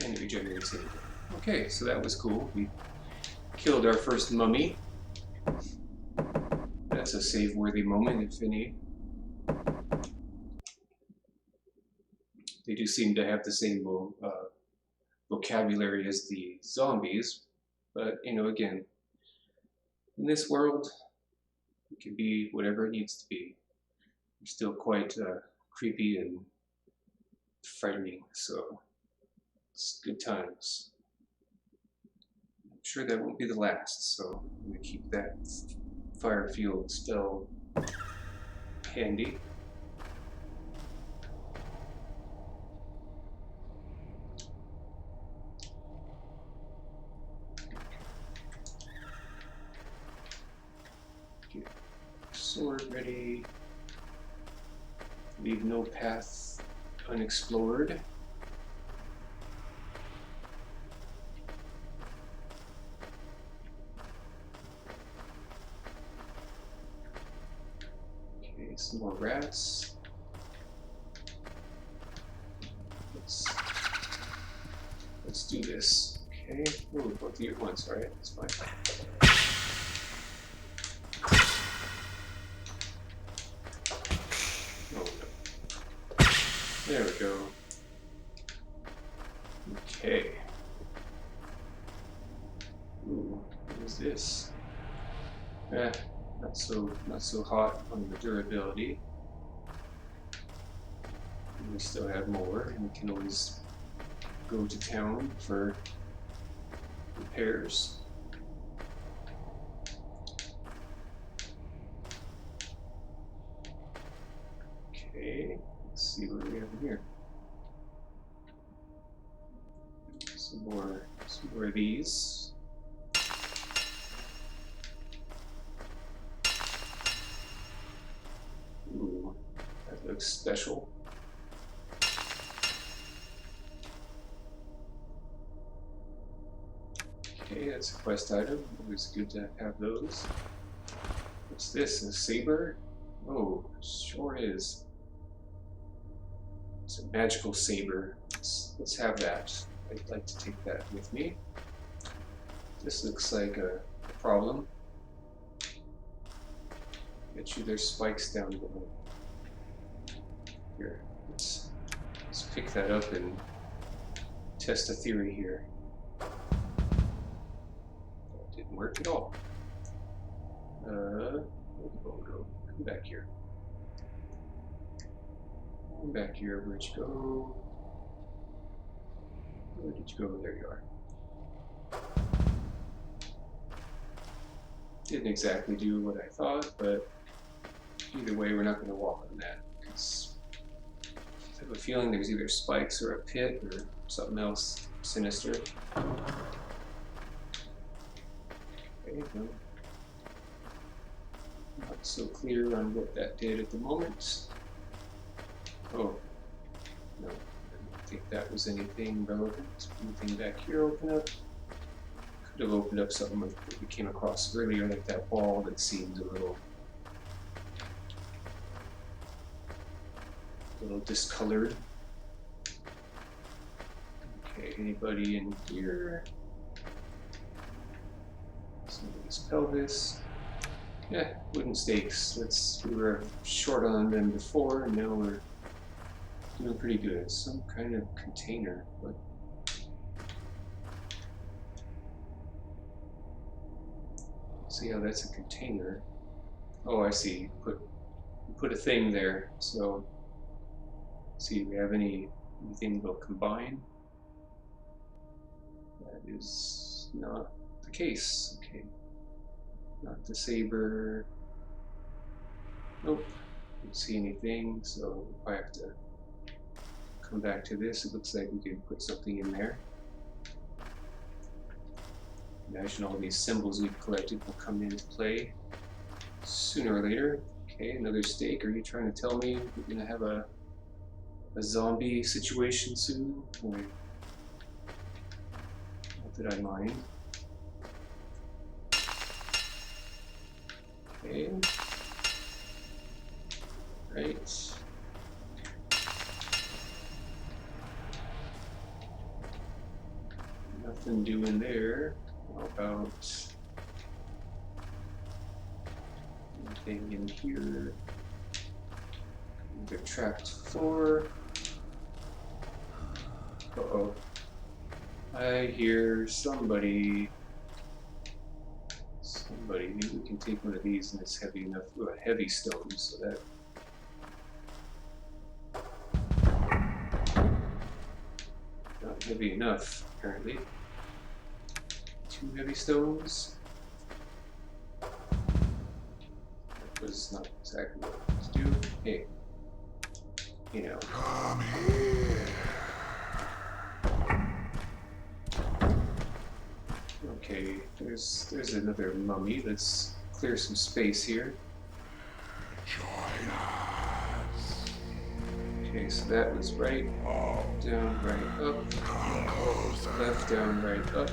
And it regenerates it. Okay, so that was cool. We killed our first mummy. That's a save-worthy moment, if any. They do seem to have the same vocabulary as the zombies, but, you know, again, in this world, it can be whatever it needs to be. They're still quite creepy and frightening, so it's good times. I'm sure that won't be the last, so I'm going to keep that fire field spell handy. Sword ready. Leave no path unexplored. Okay, some more rats. Let's do this. Okay. Oh, both of you at once. All right, that's fine. Oh no. There we go. Okay. Ooh, what is this? Not so hot on the durability. We still have more, and we can always go to town for repairs. Okay, let's see what we have in here. Some more of these. Ooh, that looks special. Okay, that's a quest item. Always good to have those. What's this? A Saber? Oh, sure is. It's a magical saber. Let's have that. I'd like to take that with me. This looks like a problem. Bet you there's spikes down below. Here, let's pick that up and test a theory here. That didn't work at all. Go. Come back here. Come back here. Where'd you go? Where did you go? There you are. Didn't exactly do what I thought, but either way, we're not going to walk on that because I have a feeling there's either spikes or a pit or something else sinister. Okay, no. Not so clear on what that did at the moment. Oh, no, I don't think that was anything relevant. Anything back here open up? Could have opened up something that we came across earlier, like that wall that seemed a little discolored. Okay, anybody in here? Somebody's pelvis. Yeah, wooden stakes. We were short on them before, and now we're doing pretty good. Some kind of container, but see how that's a container. Oh, I see. You put a thing there. So, see, do we have anything that'll combine? That is not the case. Okay. Not the Saber. Nope. Don't see anything, so I have to come back to this. It looks like we can put something in there. Imagine all these symbols we've collected will come into play sooner or later. Okay, another stake. Are you trying to tell me we're going to have a zombie situation soon? Or not that I mind. Okay. Right. Nothing doing there. How about anything in here? They're trapped floor. Uh-oh. I hear somebody. Maybe we can take one of these and it's heavy enough. Ooh, a heavy stone, so that. Not heavy enough, apparently. 2 heavy stones. That was not exactly what I wanted to do. Hey. You know. Come here. Okay, there's another mummy. Let's clear some space here. Okay, so that was right, down, right, up, left, down, right, up.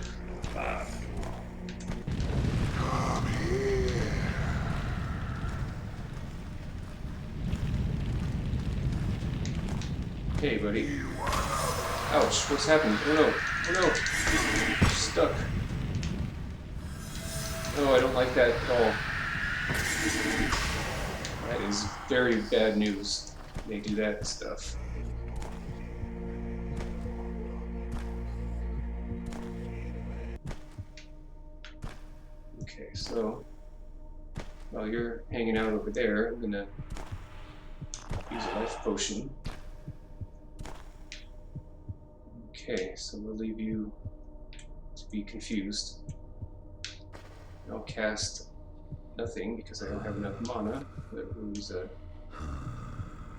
Hey, buddy. Ouch, what's happened? Oh no, oh no, stuck. Oh, I don't like that at all. That is very bad news. They do that stuff. Okay, so while you're hanging out over there, I'm gonna use a life potion. Okay, so we'll leave you to be confused. I'll cast nothing because I don't have enough mana, but we'll use a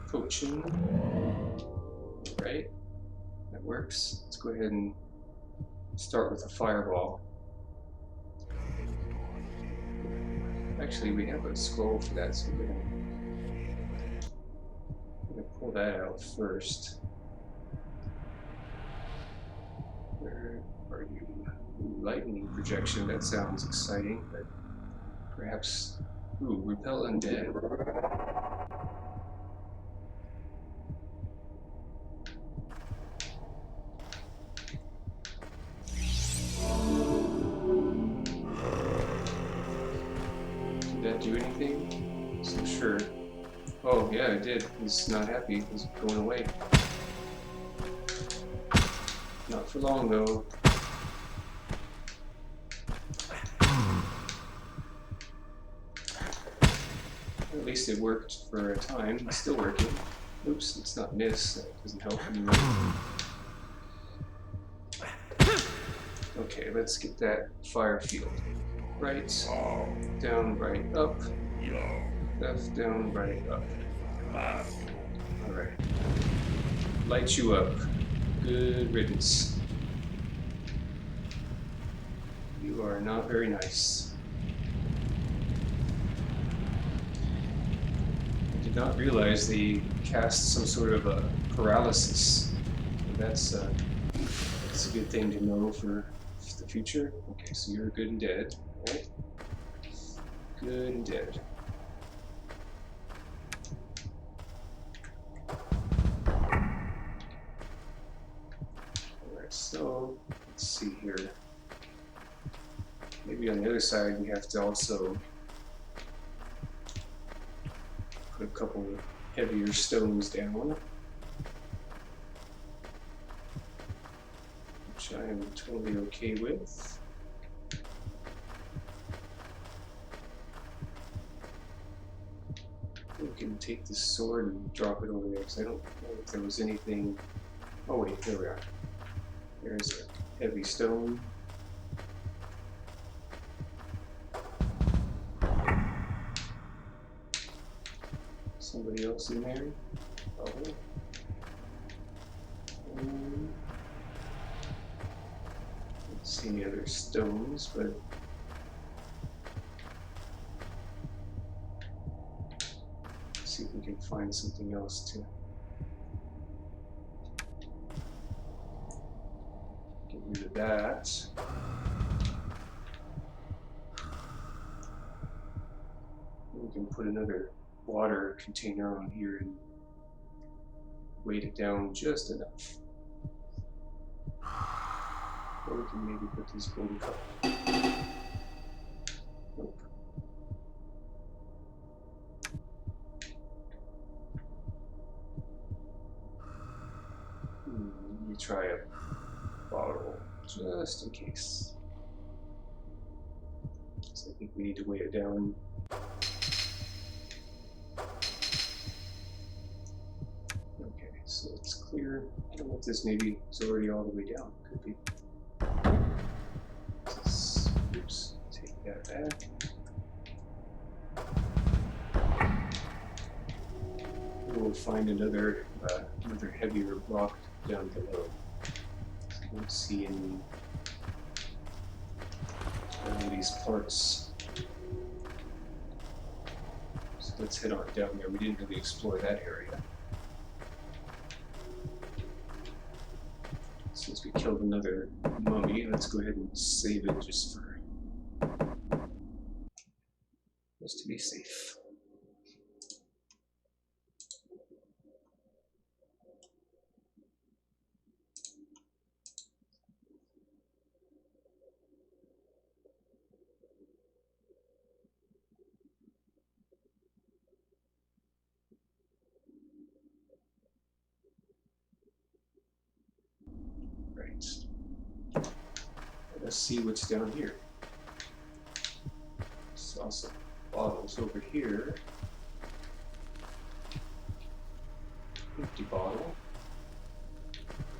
potion. Alright, that works. Let's go ahead and start with a fireball. Actually, we have a scroll for that, so we're gonna pull that out first. Where are you? Lightning projection, that sounds exciting, but perhaps... Ooh, repel undead. Did that do anything? So sure. Oh yeah, it did. He's not happy. He's going away. Not for long though. At least it worked for a time. It's still working. Oops, it's not miss. That doesn't help anymore. Okay, let's get that fire field. Right, down, right, up. Left, down, right, up. Alright. Light you up. Good riddance. You are not very nice. I did not realize they cast some sort of a paralysis. That's a good thing to know for the future. Okay, so you're good and dead, right? Good and dead. Alright, so let's see here. Maybe on the other side we have to also put a couple heavier stones down, which I am totally okay with. We can take this sword and drop it over there because I don't know if there was anything. Oh wait, there we are. There's a heavy stone. Somebody else in there? Probably. Don't see any other stones, but let's see if we can find something else to get rid of that. We can put another water container on here and weight it down just enough. Or we can maybe put this golden cup. Nope. Let me try a bottle just in case. So I think we need to weigh it down. So it's clear. I don't know if this maybe is already all the way down. Could be. Oops, take that back. We'll find another heavier rock down below. I don't see any of these parts. So let's head on down there. We didn't really explore that area. Since we killed another mummy, let's go ahead and save it just to be safe. Right. Let's see what's down here. Saw some bottles over here. Empty bottle.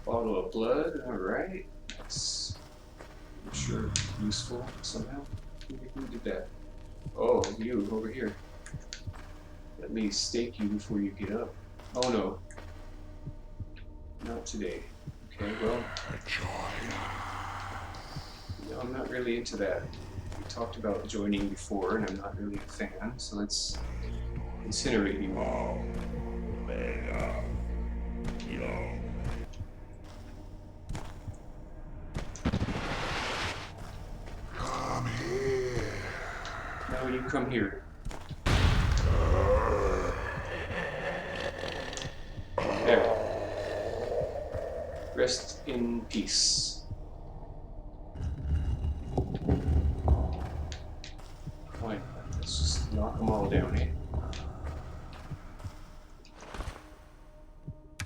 Bottle of blood. Alright. That's, I'm sure, useful somehow. Who did that? Oh, you over here. Let me stake you before you get up. Oh no. Not today. Okay, well. No, I'm not really into that. We talked about joining before, and I'm not really a fan, so let's incinerate you all. Come here. No, you come here. There. Rest in peace. Fine, let's just knock them all down, eh?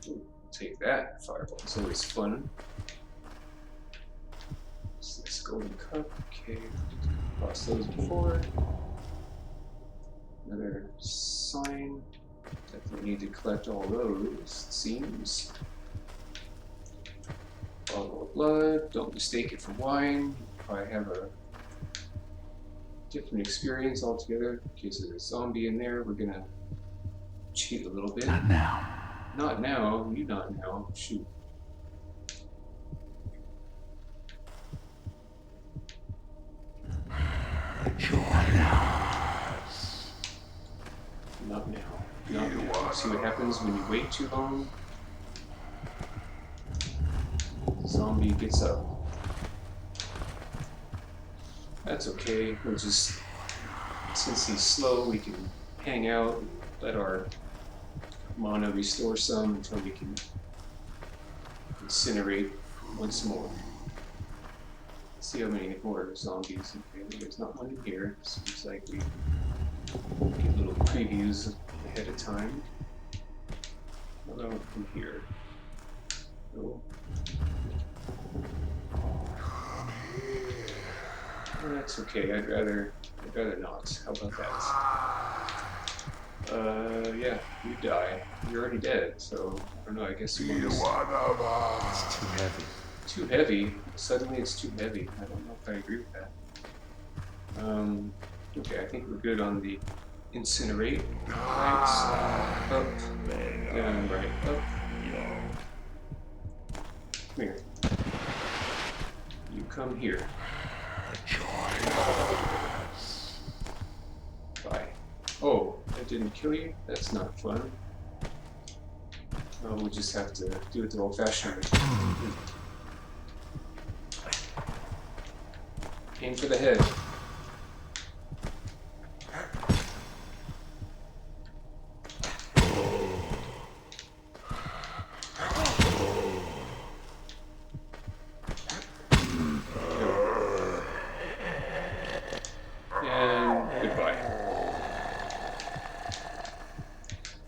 Ooh, take that. Fireball is always fun. So this golden cup. Okay, lost those before. Another sign. Definitely need to collect all those, it seems. Bottle of blood. Don't mistake it for wine. I have a different experience altogether. In case there's a zombie in there, we're gonna cheat a little bit. Not now. Not now. You not now. Shoot. Join us. Not now. Not now. See what happens when you wait too long? Zombie gets up. That's okay. We'll just, since he's slow, we can hang out and let our mana restore some until we can incinerate once more. Let's see how many more zombies. Okay, there's not one in here. Seems like we get little previews ahead of time. Another one from here. No. Well, that's okay. I'd rather not. How about that? Yeah, you die. You're already dead, so I don't know. I guess you want to. It's too heavy. Too heavy. Suddenly, it's too heavy. I don't know if I agree with that. Okay, I think we're good on the incinerate. Right, up, down, right, up. Come here. You come here. Bye. Oh, that didn't kill you? That's not fun. We'll just have to do it the old-fashioned way. Aim for the head.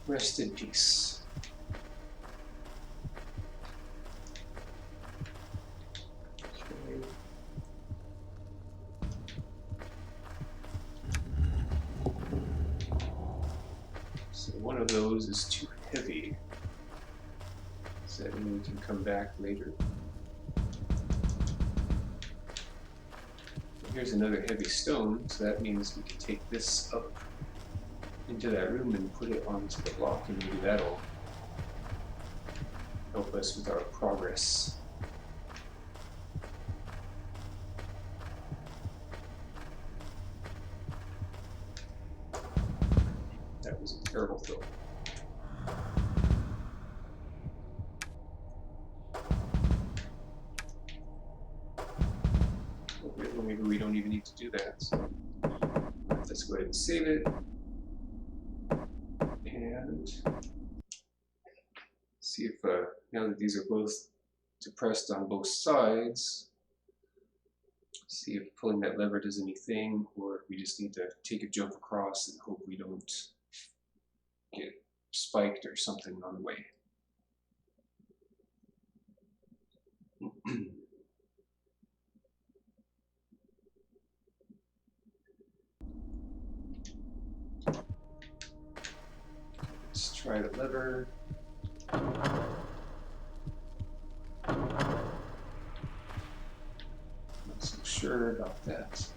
Rest in peace. Okay. So one of those is too heavy. Does that mean we can come back later? Here's another heavy stone, so that means we can take this up into that room and put it onto the block, and maybe that'll help us with our progress. That maybe we don't even need to do that. So let's go ahead and save it. And see if, now that these are both depressed on both sides, see if pulling that lever does anything, or if we just need to take a jump across and hope we don't get spiked or something on the way. Let's try the lever. Not so sure about that.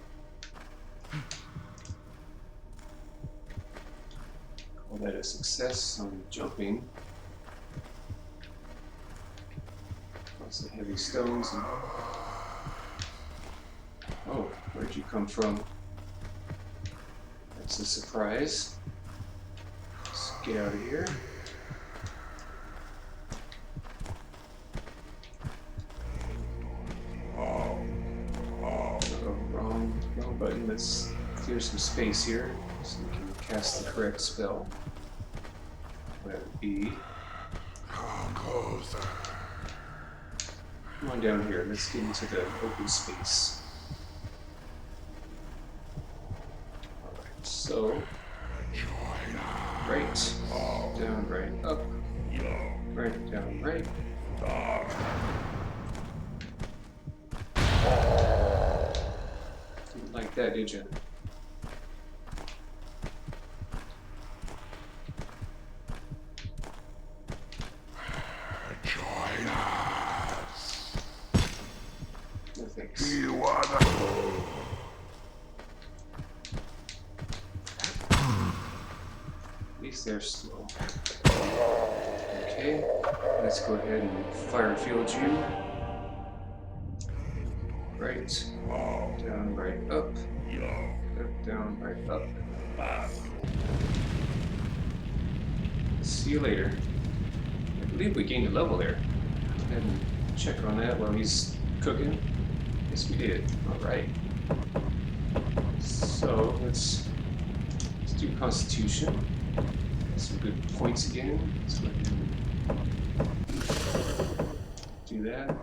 Call that a success on jumping. Lots of heavy stones. And... oh, where'd you come from? That's a surprise. Let's get out of here. Wrong button. Let's clear some space here so we can cast the correct spell. That would be... Come closer. come on down here. Let's get into the open space. Alright, so... right, down, right, up, right, down, right. Didn't like that, did you? Join us. No thanks. You are the... At least they're slow. Okay, let's go ahead and fire field you. Right, down, right, up, down, right, up. See you later. I believe we gained a level there. Go ahead and check on that while he's cooking. Yes, we did. Alright. So, let's do Constitution. Some good points again. Let's go ahead and do that.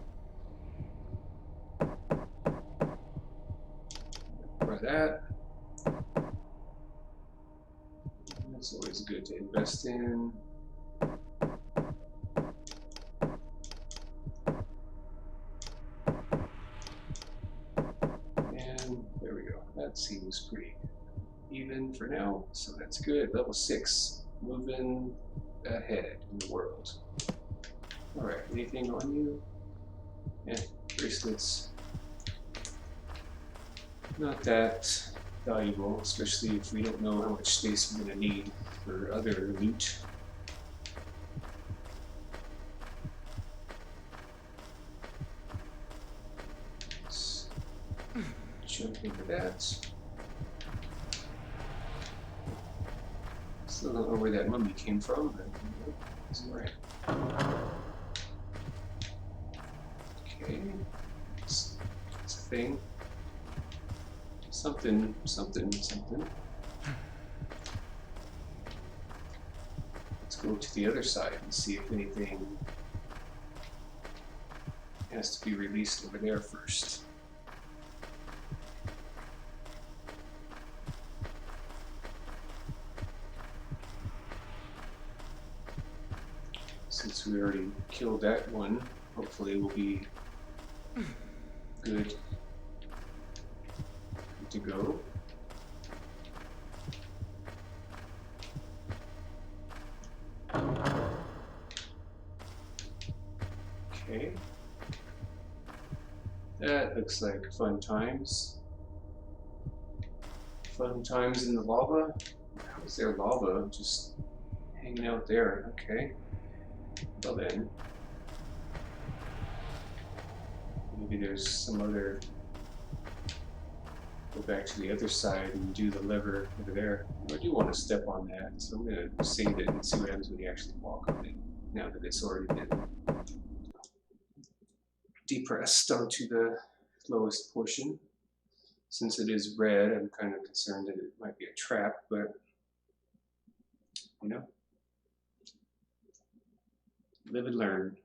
For that. That's always good to invest in. And there we go. That seems pretty even for now, so that's good. Level 6. Moving ahead in the world. Alright, anything on you? Yeah, bracelets. Not that valuable, especially if we don't know how much space we're going to need for other loot. Let's jump into that. Still don't know where that mummy came from, but it's alright. Okay, it's a thing. Something. Let's go to the other side and see if anything has to be released over there first. Since we already killed that one, hopefully we'll be good to go. Okay. That looks like fun times. Fun times in the lava? How is there lava just hanging out there? Okay. Well then, maybe there's some other, go back to the other side and do the lever over there. I do want to step on that, so I'm going to save it and see what happens when you actually walk on it, now that it's already been depressed onto the lowest portion. Since it is red, I'm kind of concerned that it might be a trap, but you know, live and learn.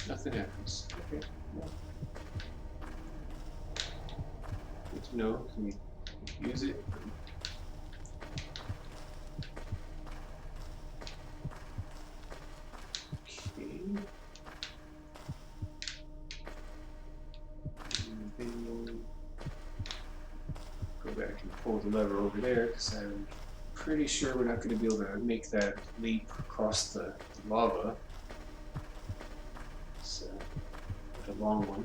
Nothing happens. Okay. Good to know. Can we use it? Okay. And then go back and pull the lever over there because I'm pretty sure we're not going to be able to make that leap across the lava. It's a long one.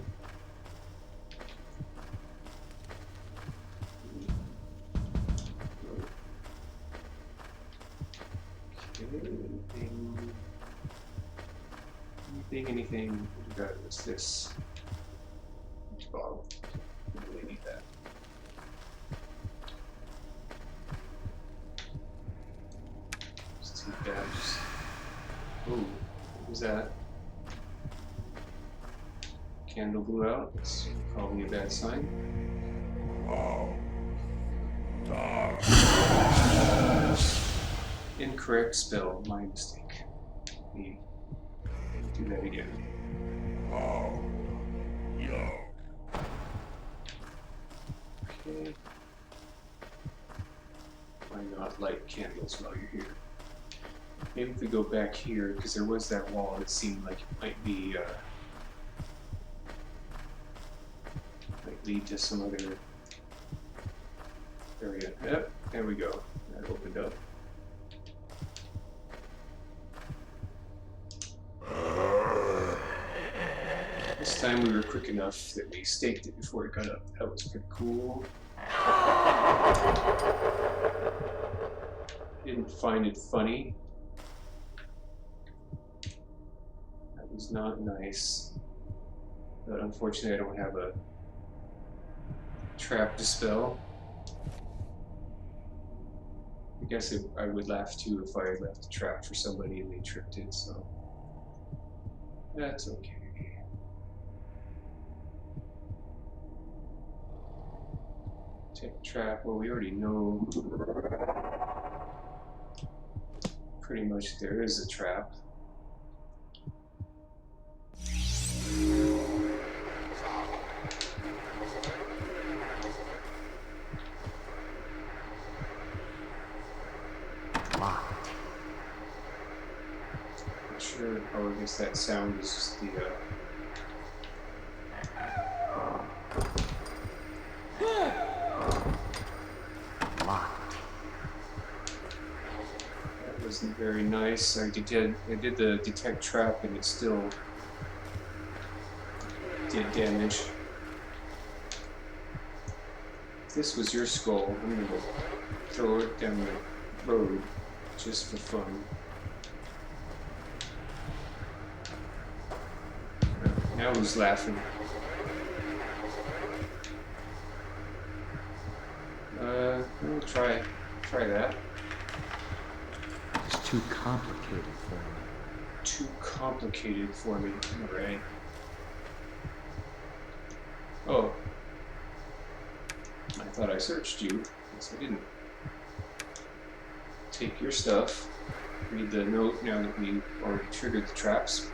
Okay, anything. What we got? What's this? Bottle. Don't really need that. Just take that. Ooh, what was that? Candle blew out. That's probably a bad sign. Oh. Incorrect spell. My mistake. Let me do that again. Oh. Yo. Okay. Why not light candles while you're here? Maybe if we go back here, because there was that wall that seemed like it might be, might lead to some other area. Yep, there we go. That opened up. This time we were quick enough that we staked it before it got up. That was pretty cool. Didn't find it funny. That was not nice. But unfortunately I don't have a trap dispel. I guess I would laugh too if I left a trap for somebody and they tripped it, so that's okay. Take trap, well we already know pretty much there is a trap. Locked. Not sure, oh I guess that sound is just the Locked. that wasn't very nice. I did the detect trap and it still did damage. If this was your skull, I'm gonna throw it down the road just for fun. Now who's laughing? We'll try that. It's too complicated for me. Too complicated for me. Alright. Oh. I thought I searched you. Guess I didn't. Take your stuff. Read the note now that we already triggered the traps.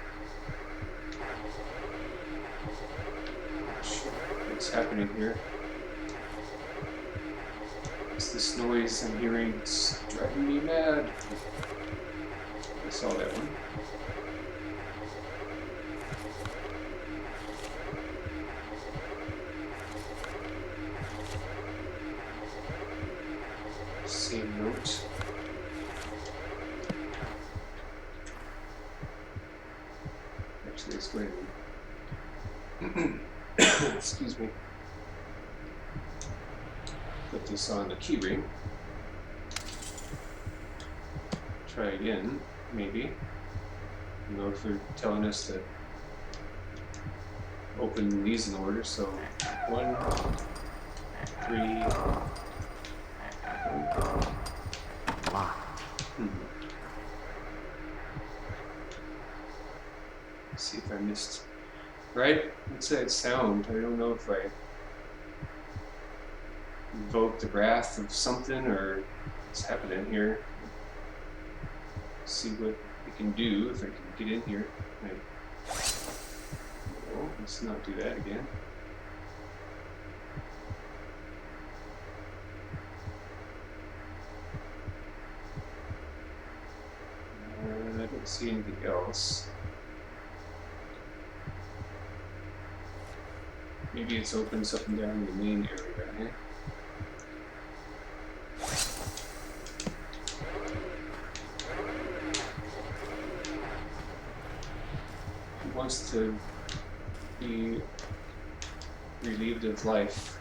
Shit, what's happening here? What's this noise I'm hearing? It's driving me mad. I saw that one. Same note. Actually, it's going to excuse me. Put this on the keyring. Try again, maybe. You know, if they're telling us to open these in order, so 1, 3, Locked. Let's see if I missed. Right? What's that sound? I don't know if I invoked the wrath of something or what's happening here. See what we can do if I can get in here. No, let's not do that again. I don't see anything else. Maybe it's open something down in the main area, eh? He wants to be relieved of life.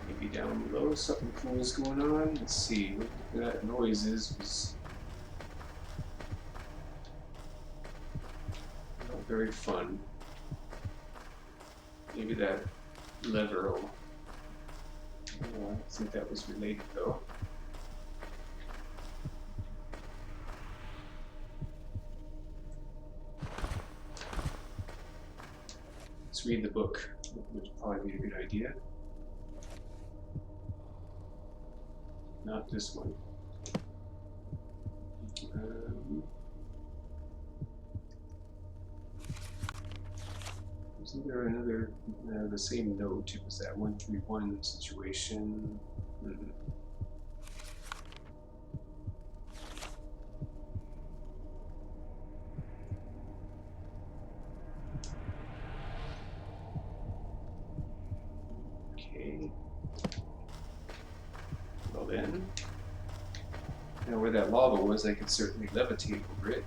Maybe down below something cool is going on. Let's see what that noise is. Not very fun. Maybe that lever will. Oh, I don't think that was related though. Let's read the book. That would probably be a good idea. Not this one. Isn't there another, the same note? It was that 131 situation. Okay. Well then, now where that lava was, I could certainly levitate over it.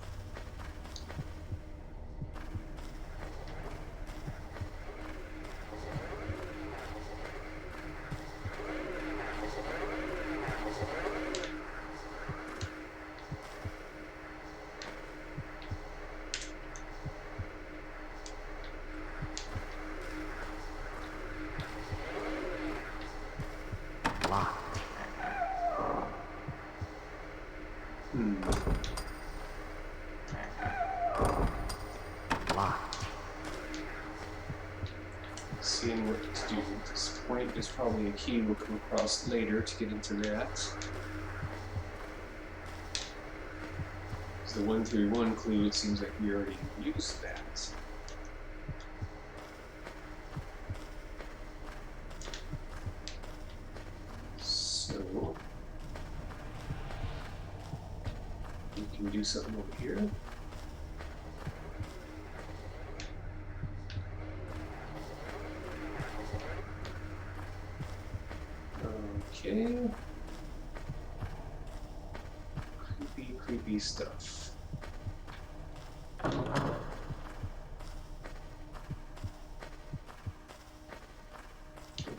Locked. Locked. Seeing what to do at this point. There's probably a key we'll come across later to get into that. So the 131 clue, it seems like we already used that. So we can do something over here. Okay. Creepy stuff.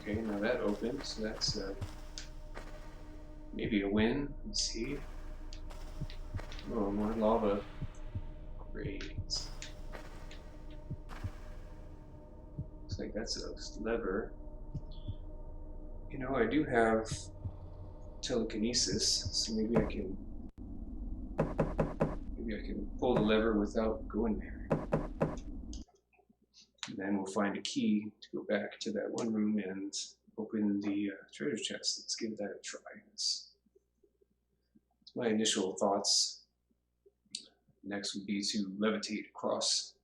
Okay, now that opens, so that's maybe a win. Let's see. Oh, more lava. Great. Looks like that's a lever. You know, I do have telekinesis, so maybe I can pull the lever without going there. And then we'll find a key to go back to that one room and open the treasure chest. Let's give that a try. That's my initial thoughts. Next would be to levitate across.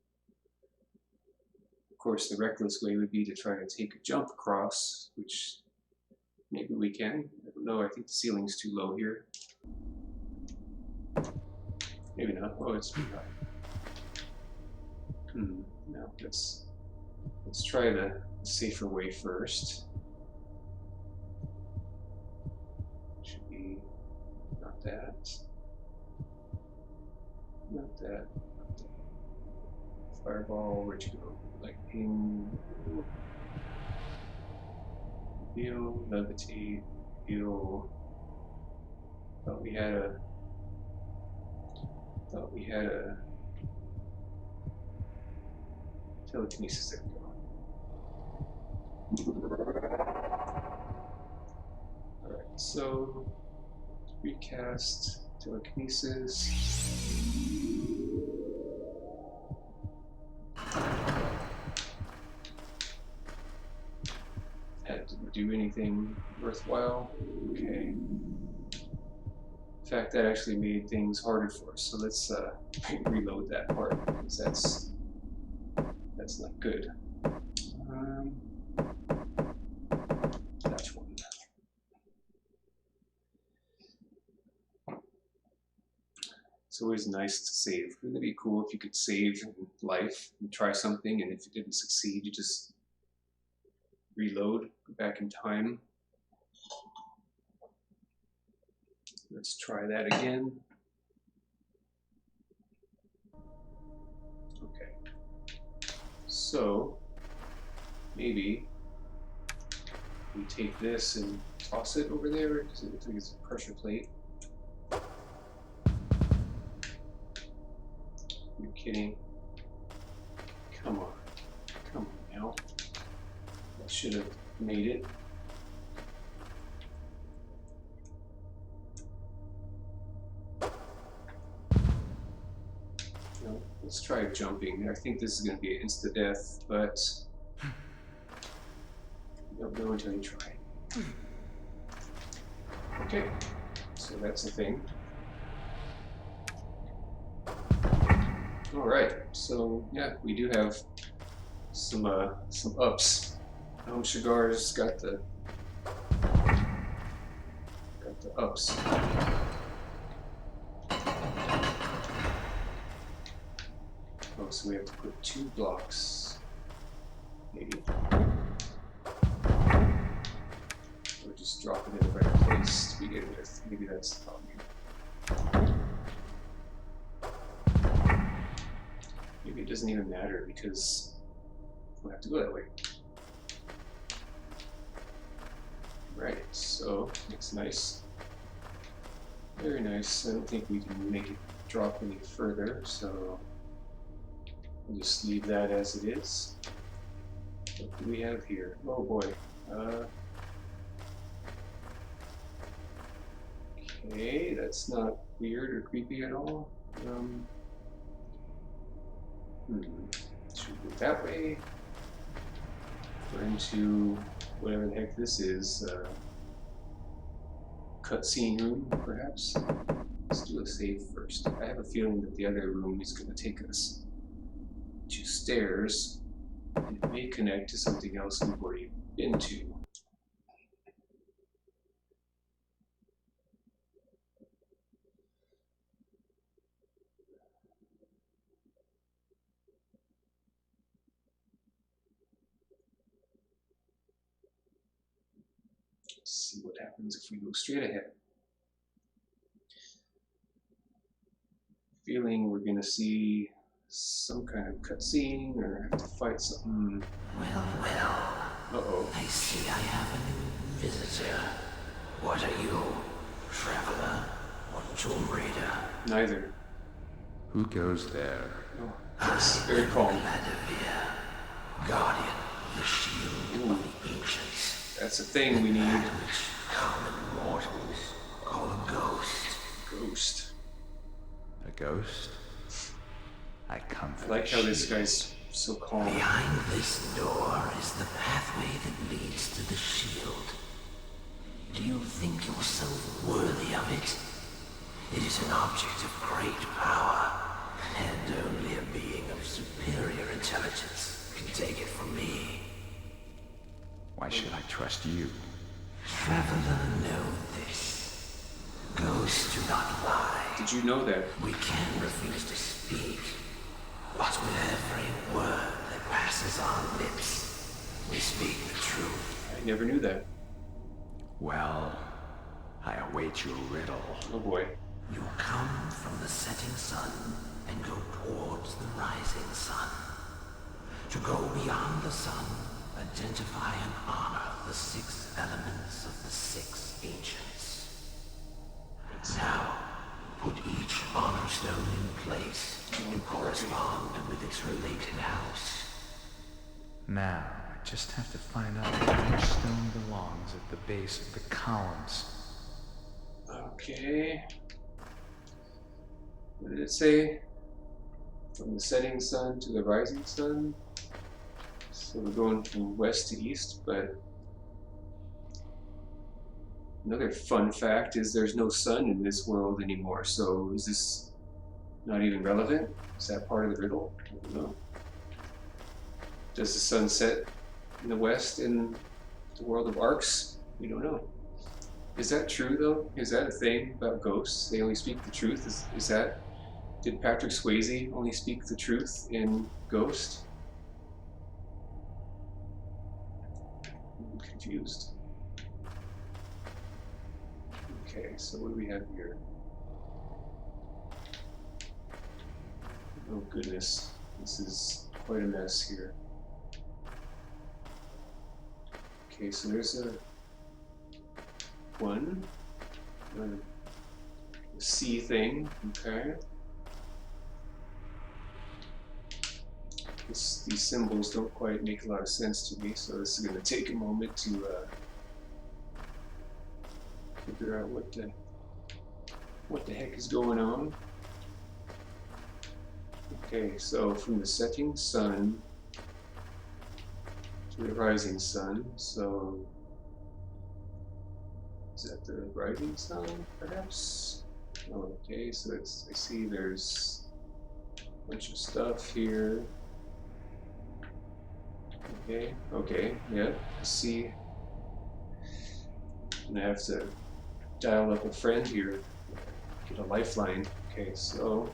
Of course, the reckless way would be to try to take a jump across, which maybe we can. I don't know, I think the ceiling's too low here. Maybe not. Oh, it's too high. No, let's try the safer way first. Should be not that. Not that. Fireball, where'd you go? Lightning. Heal, levitate, heal. Thought we had a telekinesis. There we go. Alright, so recast telekinesis. That didn't do anything worthwhile. Okay. In fact, that actually made things harder for us. So let's reload that part because that's not good. That one. It's always nice to save. Wouldn't it be cool if you could save life and try something, and if it didn't succeed, you just reload, go back in time. Let's try that again. Okay. So, maybe we take this and toss it over there. Does it look like it's a pressure plate? You're kidding. Come on. Come on now. I should have made it. No, let's try jumping. I think this is going to be an insta-death, but you don't know until you try. Okay, so that's the thing. Alright, so yeah, we do have some ups. Shigar's got the ups. Oh, so we have to put 2 blocks, maybe. Or just drop it in the right place to begin with. Maybe that's the problem. Maybe it doesn't even matter because we'll have to go that way. Right, so it's nice. Very nice. I don't think we can make it drop any further, so we'll just leave that as it is. What do we have here? Oh boy. Okay, that's not weird or creepy at all. Should we go that way? We're into whatever the heck this is. Cutscene room, perhaps? Let's do a save first. I have a feeling that the other room is going to take us to stairs, and it may connect to something else we've already been to. Let's see what happens if we go straight ahead. Feeling we're going to see some kind of cutscene or have to fight something. Well. Uh-oh. I see I have a new visitor. What are you? Traveler or Tomb Raider? Neither. Who goes there? Oh, that's very calm. Vladimir, guardian of the shield of the ancients. That's a thing we need. Which common mortals call a ghost. Ghost. A ghost? I come for I like the how this shield. guy's so calm. Behind this door is the pathway that leads to the shield. Do you think yourself worthy of it? It is an object of great power, and only a being of superior intelligence can take it from me. Why should I trust you? Traveler, know this. Ghosts do not lie. Did you know that? We can refuse to speak, but with every word that passes our lips, we speak the truth. I never knew that. Well, I await your riddle. Oh boy. You come from the setting sun and go towards the rising sun. To go beyond the sun, identify and honor the 6 elements of the 6 ancients. Now, put each honor stone in place and correspond with its related house. Now I just have to find out where each stone belongs at the base of the columns. Okay. What did it say? From the setting sun to the rising sun? So we're going from west to east, but another fun fact is there's no sun in this world anymore, so is this not even relevant? Is that part of the riddle? I don't know. Does the sun set in the west in the world of Arx? We don't know. Is that true though? Is that a thing about ghosts? They only speak the truth? Is that... Did Patrick Swayze only speak the truth in Ghost? I'm confused. Okay, so what do we have here? Oh goodness, this is quite a mess here. Okay, so there's a C thing, okay. These symbols don't quite make a lot of sense to me, so this is going to take a moment to figure out what the heck is going on. Okay, so from the setting sun to the rising sun, so is that the rising sun, perhaps? Okay, so I see there's a bunch of stuff here. Okay, yeah, I see. I'm gonna have to dial up a friend here, get a lifeline. Okay, so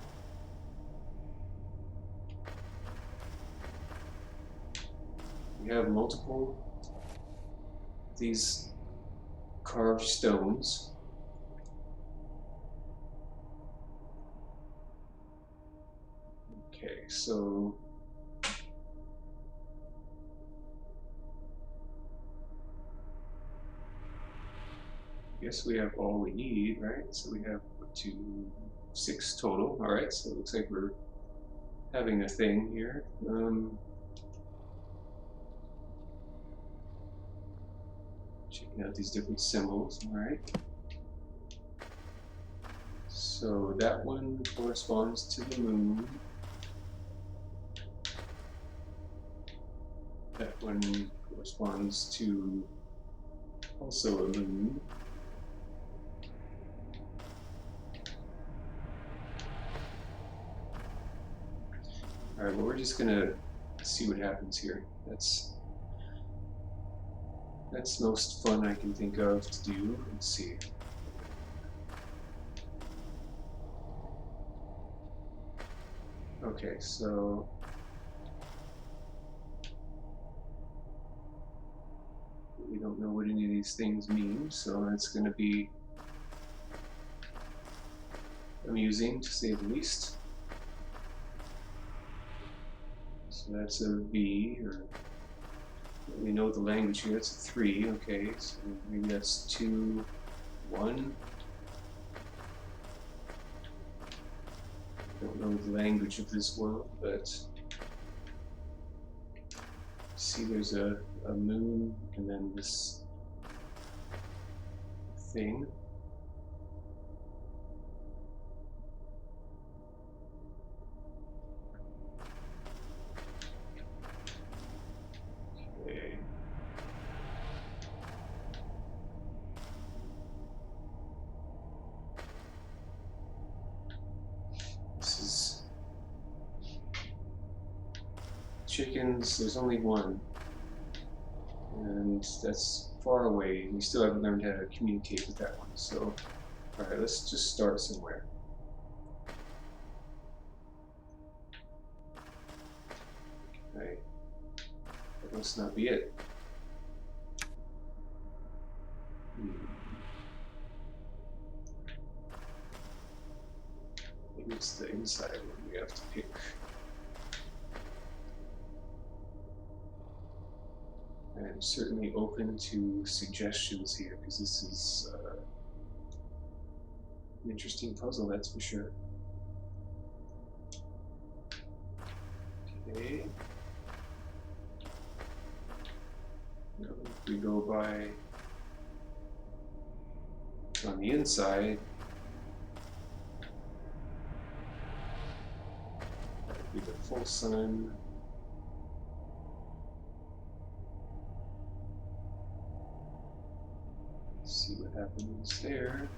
we have multiple of these carved stones. Okay, so I guess we have all we need, right? So we have 6 total. All right, so it looks like we're having a thing here. Checking out these different symbols. All right. So that one corresponds to the moon. That one corresponds to also a moon. Alright, well, we're just gonna see what happens here. That's most fun I can think of to do. Let's see. Okay, so we don't know what any of these things mean, so that's gonna be amusing to say the least. So that's a V, or we know the language here, that's a 3, okay, so maybe that's 2, 1. Don't know the language of this world, but see there's a moon and then this thing. Okay. This is chickens, there's only one. And that's far away. We still haven't learned how to communicate with that one. So, alright, let's just start somewhere. Okay. That must not be it. Maybe it's the inside one we have to pick. I'm certainly open to suggestions here, because this is an interesting puzzle, that's for sure. Okay. we go by on the inside, that would be the full sun. See what happens there.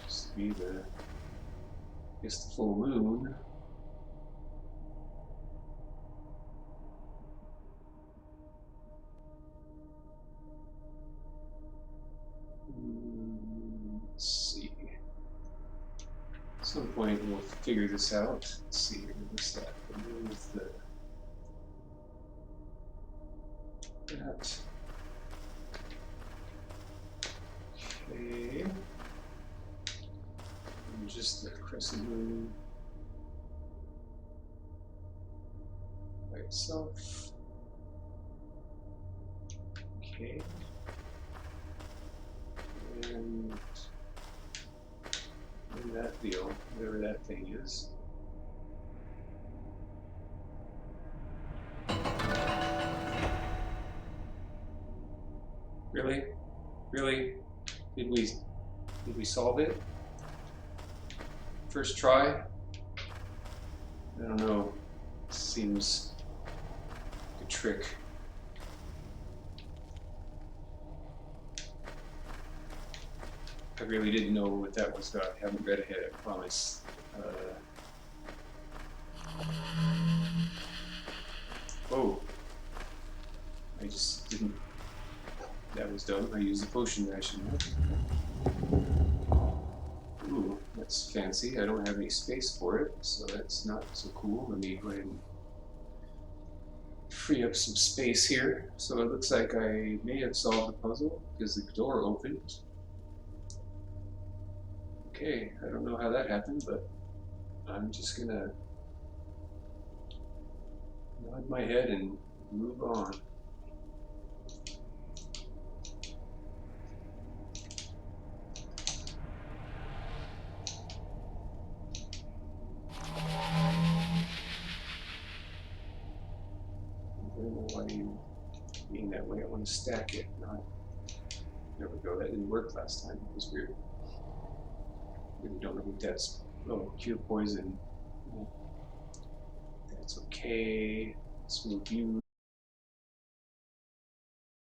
This would be the, I guess, the full moon. Let's see. At some point we'll figure this out. Let's see here. What's that? Remove that. Okay. And just the crescent moon by itself. Okay. And that deal, whatever that thing is. Really? Really? Did we solve it? First try? I don't know. Seems like a trick. I really didn't know what that was about. I haven't read ahead, I promise. Oh. I just didn't. That was dumb. I used the potion ration. Ooh, that's fancy. I don't have any space for it, so that's not so cool. Let me go ahead and free up some space here. So it looks like I may have solved the puzzle because the door opened. Okay, I don't know how that happened, but I'm just gonna nod my head and move on. I don't know why you being that way. I want to stack it, not. There we go. That didn't work last time. It was weird. Really don't know what that's. Oh, cure poison. That's okay. Let's move you